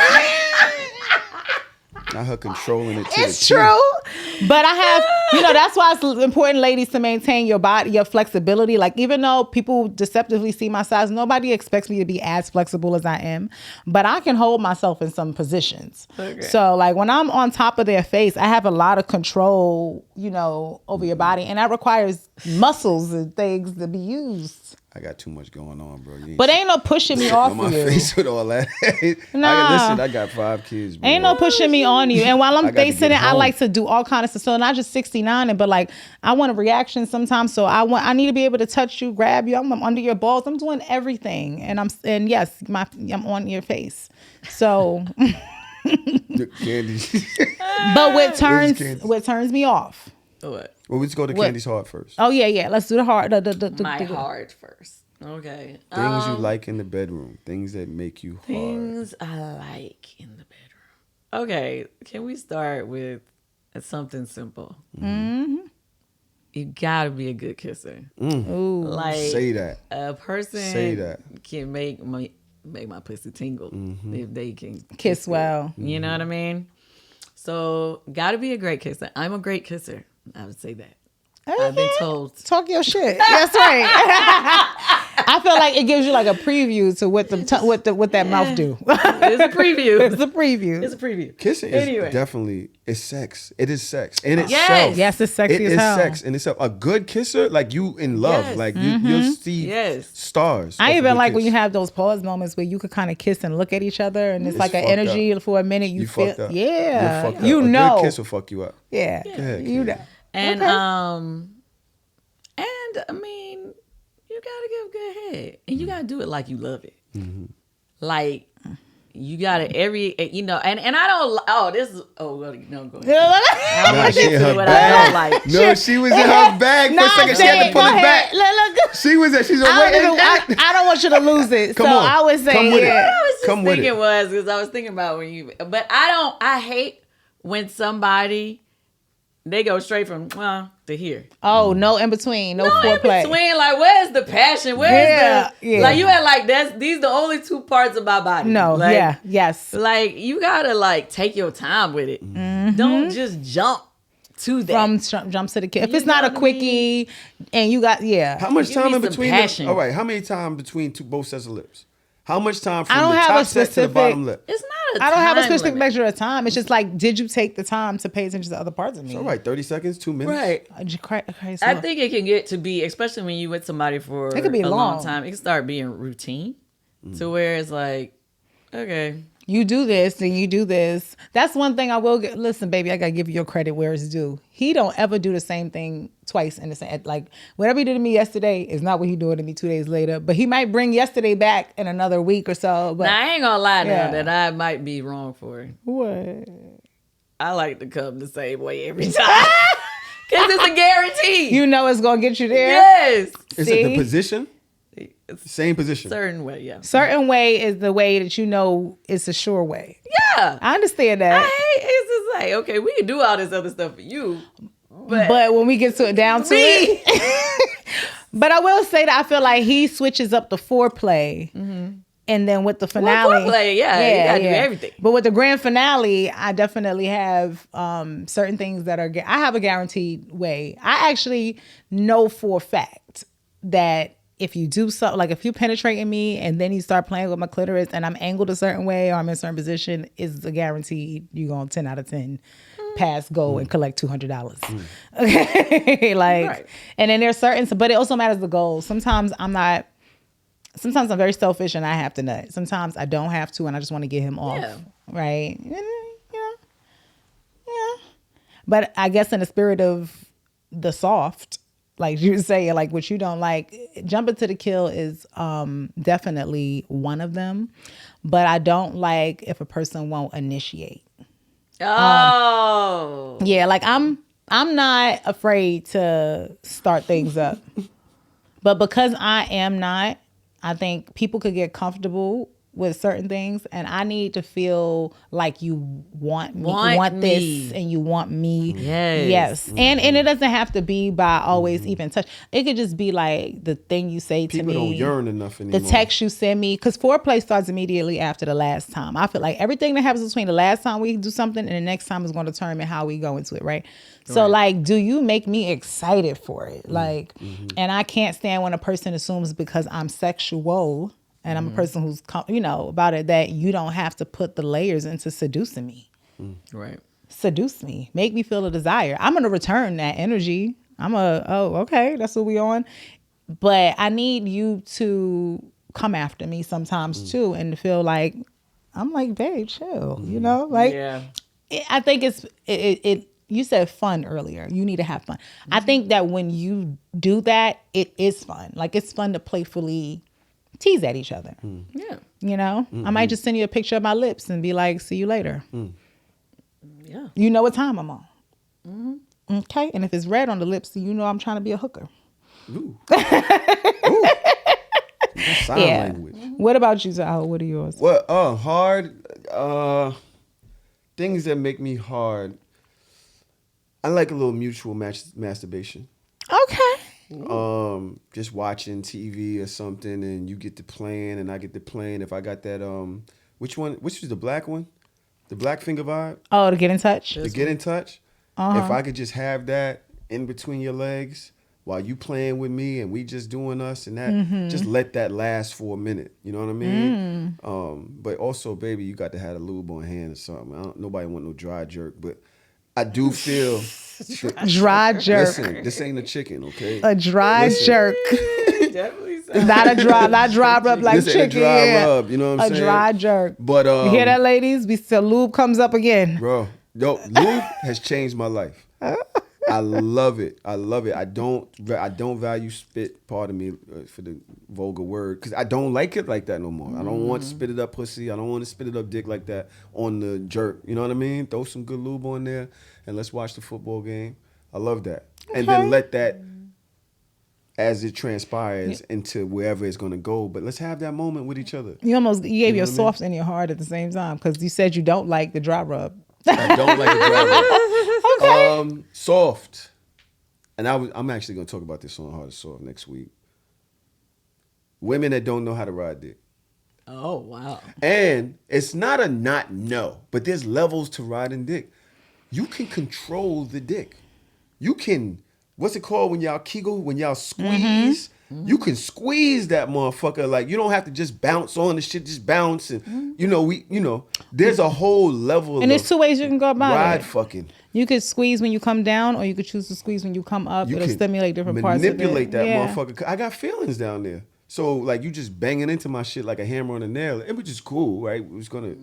Not her controlling it too. It's true. But I have, that's why it's important, ladies, to maintain your body, your flexibility. Like, even though people deceptively see my size, nobody expects me to be as flexible as I am. But I can hold myself in some positions. Okay. So, like, when I'm on top of their face, I have a lot of control, over your body. And that requires muscles and things to be used. I got too much going on, bro. But ain't no pushing me off on of my you. face with all that. Nah. I got 5 kids, bro. Ain't no pushing me on you. And while I'm facing it, I like to do all kinds of stuff. So not just 69, but like I want a reaction sometimes. So I need to be able to touch you, grab you. I'm under your balls. I'm doing everything. And yes, I'm on your face. So Kandi. But what turns me off. What? Well, let's go to Kandi's heart first. Oh yeah. Let's do the heart. My heart first. Okay. Things you like in the bedroom. Things that make you hard. Things I like in the bedroom. Okay. Can we start with something simple? Mm-hmm. You gotta be a good kisser. Ooh. Like say that. A person can make my pussy tingle if they can kiss well. You know what I mean? So gotta be a great kisser. I'm a great kisser. I would say that. Okay. I've been told. Talk your shit. That's right. I feel like it gives you like a preview to what that mouth do. It's a preview. It's a preview. It's a preview. Kissing is definitely it's sex. It is sex in itself. Yes, it's sexy as hell. It is sex in itself. A good kisser, like you in love, like you'll see stars. I even like when you have those pause moments where you could kind of kiss and look at each other, and it's like an energy for a minute. You feel, fucked up. Yeah, You're fucked you up. know, a good kiss will fuck you up. Yeah, Go ahead, you know. And and I mean, you gotta give good head, and you gotta do it like you love it. Like you gotta and I don't. Go ahead. She in her bag. No, she was in her bag for a second. She had to pull it back. Look. She's waiting. I don't want you to lose it. Come on. I would say, Come with it. What I was just Come with thinking it. was because I was thinking about when you, but I hate when somebody they go straight from to here. Oh, no in between, no foreplay. In between, like where's the passion? Where's like you had like these the only two parts of my body. No, like, yes. Like you gotta like take your time with it. Mm-hmm. Don't just jump to that. Jump to the kill. If it's not a quickie and you got How much time in between? All right, how many time between both sets of lips? How much time from the top set to the bottom lip? It's not I don't have a specific measure of time. It's just like, did you take the time to pay attention to other parts of me? So, 30 seconds, 2 minutes. Right. I think it can get to be, especially when you with somebody for it could be a long time, it can start being routine to where it's like, okay. You do this and you do this. That's one thing I will get. Listen, baby, I got to give you your credit where it's due. He don't ever do the same thing twice in the same. Like, whatever he did to me yesterday is not what he doing to me 2 days later. But he might bring yesterday back in another week or so. But now, I ain't gonna lie now that I might be wrong for it. What? I like to come the same way every time. Because it's a guarantee. You know it's going to get you there? Yes. Is it the position? Same position. Certain way, yeah. Certain way is the way that you know it's a sure way. Yeah. I understand that. It's just like, okay, we can do all this other stuff for you. But when we get down to it. But I will say that I feel like he switches up the foreplay. Mm-hmm. And then with the finale. Foreplay, you gotta do everything. But with the grand finale, I definitely have certain things that are, I have a guaranteed way. I actually know for a fact that if you do something, like if you penetrating me and then you start playing with my clitoris and I'm angled a certain way or I'm in a certain position, is a guarantee you're going 10 out of 10 pass, go and collect $200. Okay. Like, and then there's certain, but it also matters the goal. Sometimes I'm very selfish and I have to nut. Sometimes I don't have to and I just want to get him off. Yeah. Right. Yeah. But I guess in the spirit of the soft, like you say, like what you don't like, jumping to the kill is definitely one of them. But I don't like if a person won't initiate. Oh. Yeah, like I'm not afraid to start things up. But because I am not, I think people could get comfortable with certain things, and I need to feel like you want me, this, and you want me. Yes. Mm-hmm. And it doesn't have to be by always even touch. It could just be like the thing you say to me. People don't yearn enough anymore. The text you send me, because foreplay starts immediately after the last time. I feel like everything that happens between the last time we do something and the next time is going to determine how we go into it, right? So like, do you make me excited for it? Like, and I can't stand when a person assumes because I'm sexual and I'm a person who's, about it, that you don't have to put the layers into seducing me. Right. Seduce me. Make me feel a desire. I'm going to return that energy. Okay, that's what we on. But I need you to come after me sometimes too, and to feel like, I'm like, babe, chill, like, I think it you said fun earlier. You need to have fun. I think that when you do that, it is fun. Like, it's fun to playfully tease at each other. Yeah. I might just send you a picture of my lips and be like, see you later. Yeah. You know what time I'm on. Mm-hmm. Okay. And if it's red on the lips, you know I'm trying to be a hooker. Ooh. Ooh. That's sign language. What about you, Zahal? What are yours? Well, hard. Things that make me hard. I like a little mutual masturbation. Okay. Just watching TV or something, and you get to playing, and I get to playing. If I got that, which was the black one? The black finger vibe? Oh, to get in touch? To get in touch. Uh-huh. If I could just have that in between your legs while you playing with me and we just doing us and that, just let that last for a minute. You know what I mean? But also, baby, you got to have a lube on hand or something. Nobody want no dry jerk, but I do feel... Dry jerk. Listen, this ain't a chicken, okay? A dry jerk. Not dry rub like this chicken. Ain't a dry rub, you know what I'm saying? A dry jerk. But you hear that, ladies? We still lube comes up again. Bro, lube has changed my life. I love it. I love it. I don't value spit. Pardon me for the vulgar word, because I don't like it like that no more. I don't want spit it up pussy. I don't want to spit it up dick like that on the jerk. You know what I mean? Throw some good lube on there and let's watch the football game. I love that. Okay. And then let that, as it transpires, into wherever it's going to go. But let's have that moment with each other. You gave your soft and your hard at the same time, because you said you don't like the dry rub. I don't like the dry rub. Okay. Soft. And I'm actually going to talk about this on Hard or Soft next week. Women that don't know how to ride dick. Oh, wow. And it's not a not no, but there's levels to riding dick. You can control the dick. You can, what's it called when y'all kegel, when y'all squeeze? Mm-hmm. You can squeeze that motherfucker. Like, you don't have to just bounce on the shit, just bounce. And, there's a whole level and there's two ways you can go about ride it. Fucking. You could squeeze when you come down, or you could choose to squeeze when you come up. It'll stimulate different parts of it. Manipulate that motherfucker. I got feelings down there. So, like, you just banging into my shit like a hammer on a nail. It was just cool, right? It was gonna,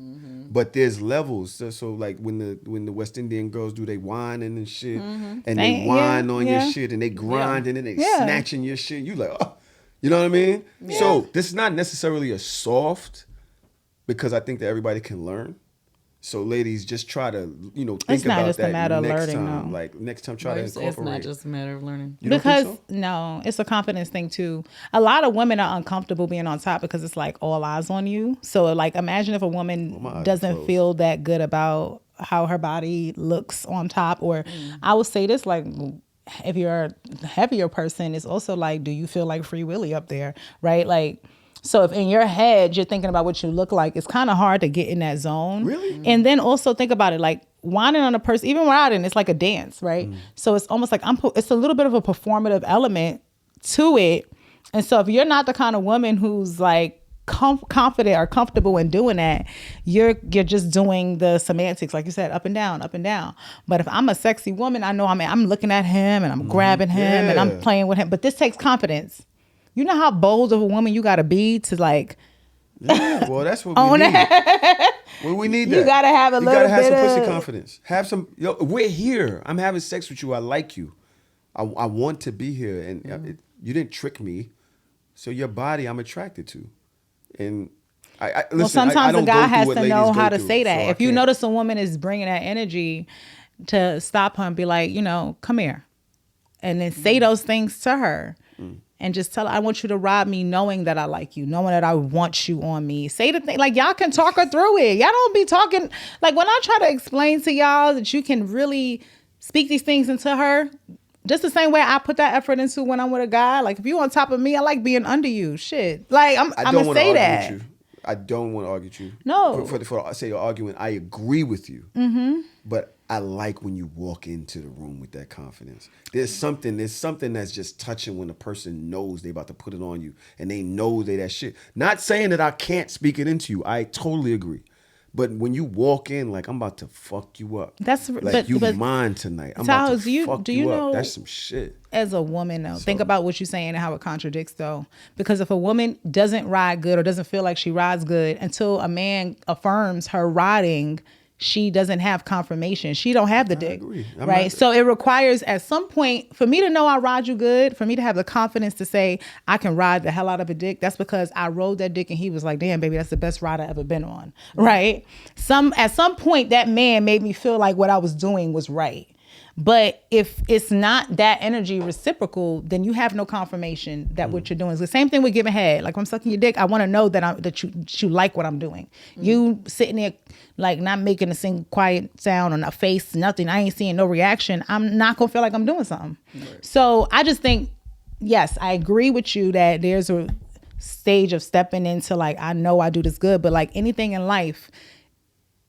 but there's levels. So, like, when the West Indian girls do they whining and shit, and they whine on your shit, and they grind, and then they snatching your shit. You like, oh, you know what I mean? Yeah. So this is not necessarily a soft, because I think that everybody can learn. So, ladies, just try to, think about that next time. Like, next time, try to incorporate. It's not just a matter of learning. Because, no, it's a confidence thing, too. A lot of women are uncomfortable being on top because it's, like, all eyes on you. So, like, imagine if a woman doesn't feel that good about how her body looks on top. Or I would say this, like, if you're a heavier person, it's also, like, do you feel like Free Willy up there, right? Like... So if in your head you're thinking about what you look like, it's kind of hard to get in that zone. Really? And then also think about it, like whining on a person, even riding, it's like a dance, right? So it's almost like it's a little bit of a performative element to it. And so if you're not the kind of woman who's like confident or comfortable in doing that, you're just doing the semantics, like you said, up and down, up and down. But if I'm a sexy woman, I know I'm looking at him and I'm grabbing him and I'm playing with him. But this takes confidence. You know how bold of a woman you gotta be to like. Yeah, well, that's what we need. Well, we need that. You gotta have a little bit. You gotta have some pussy confidence. Have some. We're here. I'm having sex with you. I like you. I want to be here, and you didn't trick me. So your body, I'm attracted to, and listen. Well, sometimes a guy has to know how to say that. If you notice a woman is bringing that energy, to stop her and be like, come here, and then say those things to her. And just tell her, I want you to ride me knowing that I like you, knowing that I want you on me. Say the thing, like y'all can talk her through it. Y'all don't be talking, like when I try to explain to y'all that you can really speak these things into her, just the same way I put that effort into when I'm with a guy. Like if you on top of me, I like being under you. Shit. Like I'm gonna say that. With you. I don't want to argue with you. No. For say you're arguing, I agree with you. Mm-hmm. But I like when you walk into the room with that confidence. There's something that's just touching when a person knows they about to put it on you and they know they that shit. Not saying that I can't speak it into you. I totally agree. But when you walk in like I'm about to fuck you up. That's like you mine tonight. I'm about to fuck you up. That's some shit. As a woman though, think about what you're saying and how it contradicts though. Because if a woman doesn't ride good or doesn't feel like she rides good until a man affirms her riding, she doesn't have confirmation. She don't have the dick, right? So it requires at some point for me to know I ride you good, for me to have the confidence to say I can ride the hell out of a dick. That's because I rode that dick and he was like, damn, baby, that's the best ride I ever been on, right? At some point that man made me feel like what I was doing was right. But if it's not that energy reciprocal, then you have no confirmation that what you're doing is the same thing with giving head. Like when I'm sucking your dick, I want to know that you like what I'm doing. You sitting there like not making a single quiet sound on a face, nothing. I ain't seeing no reaction. I'm not gonna feel like I'm doing something. Right. So I just think, yes, I agree with you that there's a stage of stepping into like I know I do this good, but like anything in life.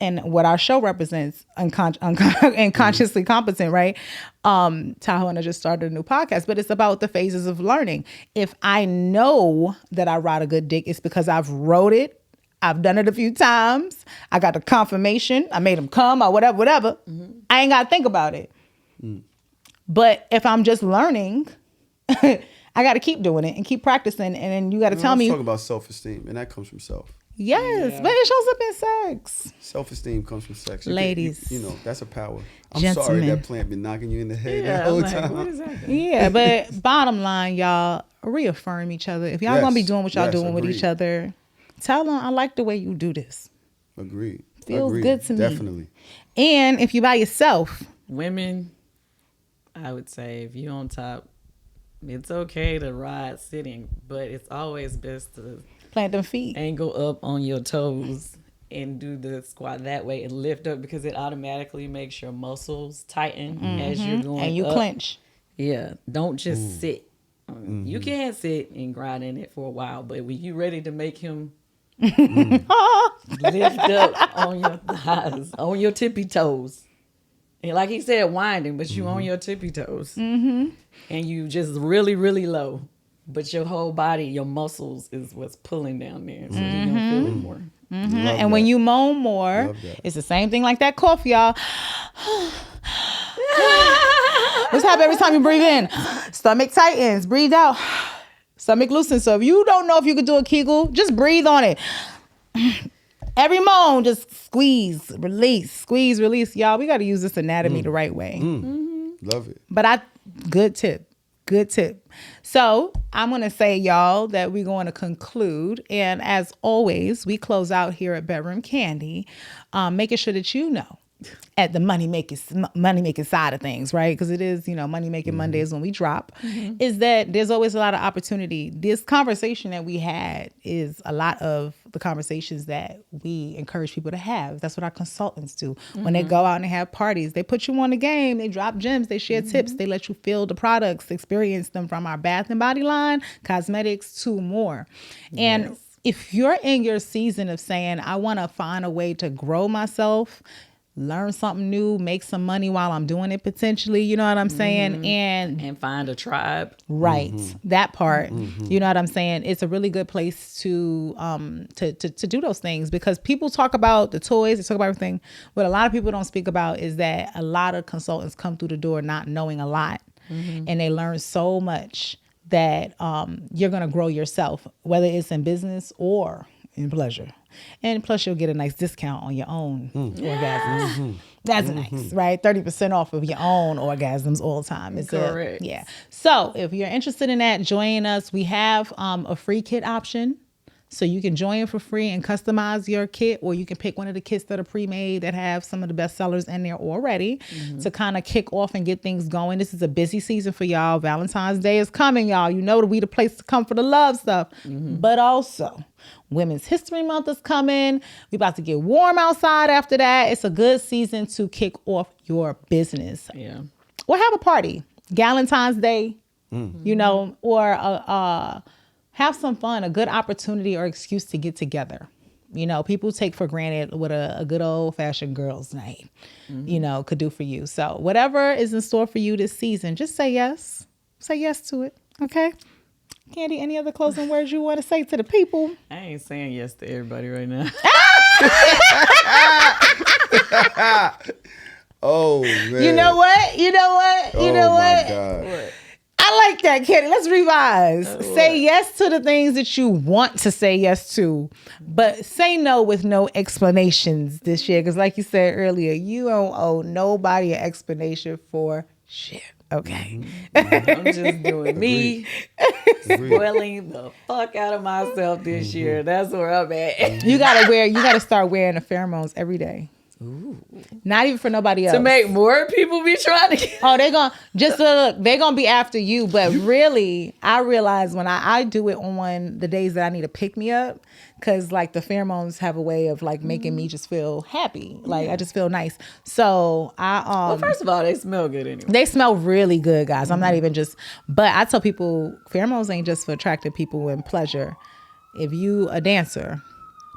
And what our show represents, unconsciously competent, right? Tahoe and I just started a new podcast, but it's about the phases of learning. If I know that I ride a good dick, it's because I've rode it. I've done it a few times. I got the confirmation. I made him come or whatever. Mm-hmm. I ain't got to think about it. But if I'm just learning, I got to keep doing it and keep practicing. And then you got to tell me. Talk about self-esteem, and that comes from self. Yes, but it shows up in sex. Self-esteem comes from sex. Ladies. You know, that's a power. I'm Gentlemen. sorry that plant been knocking you in the head the whole time. What is that? Yeah, but bottom line, y'all, reaffirm each other. If y'all gonna be doing what y'all doing with each other, tell them, I like the way you do this. Agreed. Feels good to me. Definitely. And if you by yourself. Women, I would say if you on top, it's okay to ride sitting, but it's always best to plant them feet. Angle up on your toes and do the squat that way and lift up because it automatically makes your muscles tighten as you're going and you up. clench. Yeah, don't just sit. You can sit and grind in it for a while, but when you ready to make him lift up on your thighs, on your tippy toes, and like he said, winding, but you on your tippy toes, and you just really, really low. But your whole body, your muscles is what's pulling down there. So you're going to feel it more. And when you moan more, it's the same thing like that cough, y'all. What's happening every time you breathe in? Stomach tightens. Breathe out. Stomach loosens. So if you don't know if you could do a Kegel, just breathe on it. Every moan, just squeeze, release, squeeze, release. Y'all, we got to use this anatomy the right way. Love it. But good tip. Good tip. So I'm going to say, y'all, that we're going to conclude. And as always, we close out here at Bedroom Kandi, making sure that you know at the money making side of things, right? Because it is, money making Mondays when we drop, is that there's always a lot of opportunity. This conversation that we had is a lot of the conversations that we encourage people to have. That's what our consultants do. When they go out and they have parties, they put you on the game, they drop gems, they share tips, they let you feel the products, experience them from our bath and body line, cosmetics, to more. And if you're in your season of saying, I want to find a way to grow myself, learn something new, make some money while I'm doing it potentially, you know what I'm saying? And find a tribe. Right. That part. You know what I'm saying? It's a really good place to do those things, because people talk about the toys, they talk about everything. What a lot of people don't speak about is that a lot of consultants come through the door not knowing a lot, and they learn so much that you're going to grow yourself, whether it's in business or in pleasure. And plus you'll get a nice discount on your own orgasms. That's nice, right? 30% off of your own orgasms all the time. It's correct. So if you're interested in that, join us. We have a free kit option. So you can join for free and customize your kit, or you can pick one of the kits that are pre-made that have some of the best sellers in there already to kind of kick off and get things going. This is a busy season for y'all. Valentine's Day is coming, y'all. You know that we the place to come for the love stuff. But also, Women's History Month is coming. We about to get warm outside after that. It's a good season to kick off your business. Yeah. Or have a party. Valentine's Day, or have some fun, a good opportunity or excuse to get together. People take for granted what a good old fashioned girls' night, could do for you. So whatever is in store for you this season, just say yes. Say yes to it. Okay. Kandi, any other closing words you want to say to the people? I ain't saying yes to everybody right now. Oh, man. You know what? Oh, my God. What? I like that, Kandi. Let's revise. Say yes to the things that you want to say yes to, but say no with no explanations this year. Because like you said earlier, you don't owe nobody an explanation for shit. Okay. I'm just doing me, spoiling the fuck out of myself this year. That's where I'm at. You gotta start wearing the pheromones every day. Ooh. Not even for nobody else. To make more people be trying to get... Oh, they're gonna be after you. But really, I realize when I do it on the days that I need to pick me up, because like the pheromones have a way of like making me just feel happy. Like I just feel nice. So well, first of all, they smell good anyway. They smell really good, guys. I'm not even but I tell people pheromones ain't just for attracting people and pleasure. If you a dancer,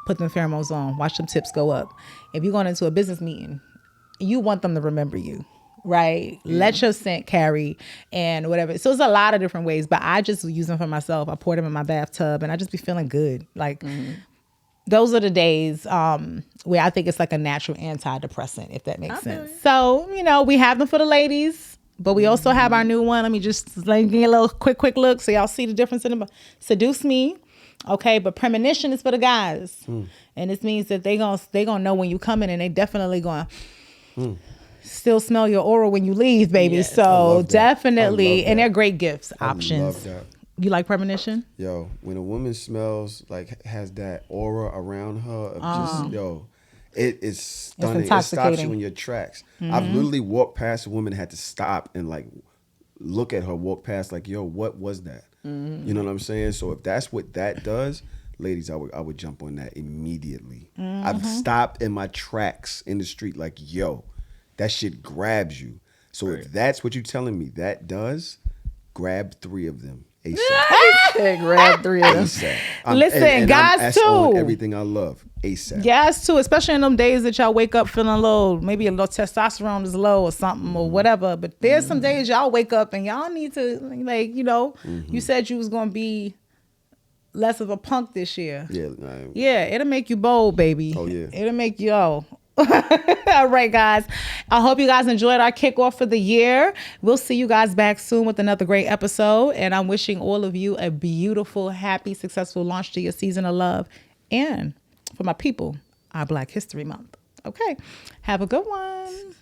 put them pheromones on, watch them tips go up. If you're going into a business meeting, you want them to remember you, right? Let your scent carry and whatever. So it's a lot of different ways, but I just use them for myself. I pour them in my bathtub and I just be feeling good. Like those are the days where I think it's like a natural antidepressant, if that makes sense. So, we have them for the ladies, but we also have our new one. Let me just give you a little quick look so y'all see the difference in them. Seduce Me. Okay, but premonition is for the guys. And this means that they gonna know when you coming, and they definitely gonna still smell your aura when you leave, baby. Yes. So definitely, and they're great gifts options. Love that. You like premonition? Yo, when a woman smells like has that aura around her, it is stunning. It stops you in your tracks. I've literally walked past a woman, had to stop and like look at her, walk past, like, yo, what was that? You know what I'm saying? So if that's what that does, ladies, I would jump on that immediately. I've stopped in my tracks in the street, like, yo, that shit grabs you. So if that's what you're telling me that does, grab 3 of them ASAP. Grab 3 of them. ASAP. Listen, guys, too. Everything I love ASAP. Guys, too, especially in them days that y'all wake up feeling low, maybe a little testosterone is low or something or whatever. But there's some days y'all wake up and y'all need to, like, you know, you said you was going to be less of a punk this year. Yeah, it'll make you bold, baby. Oh, yeah. It'll make you, All right, guys. I hope you guys enjoyed our kickoff for the year. We'll see you guys back soon with another great episode. And I'm wishing all of you a beautiful, happy, successful launch to your season of love. And for my people, our Black History Month. Okay. Have a good one.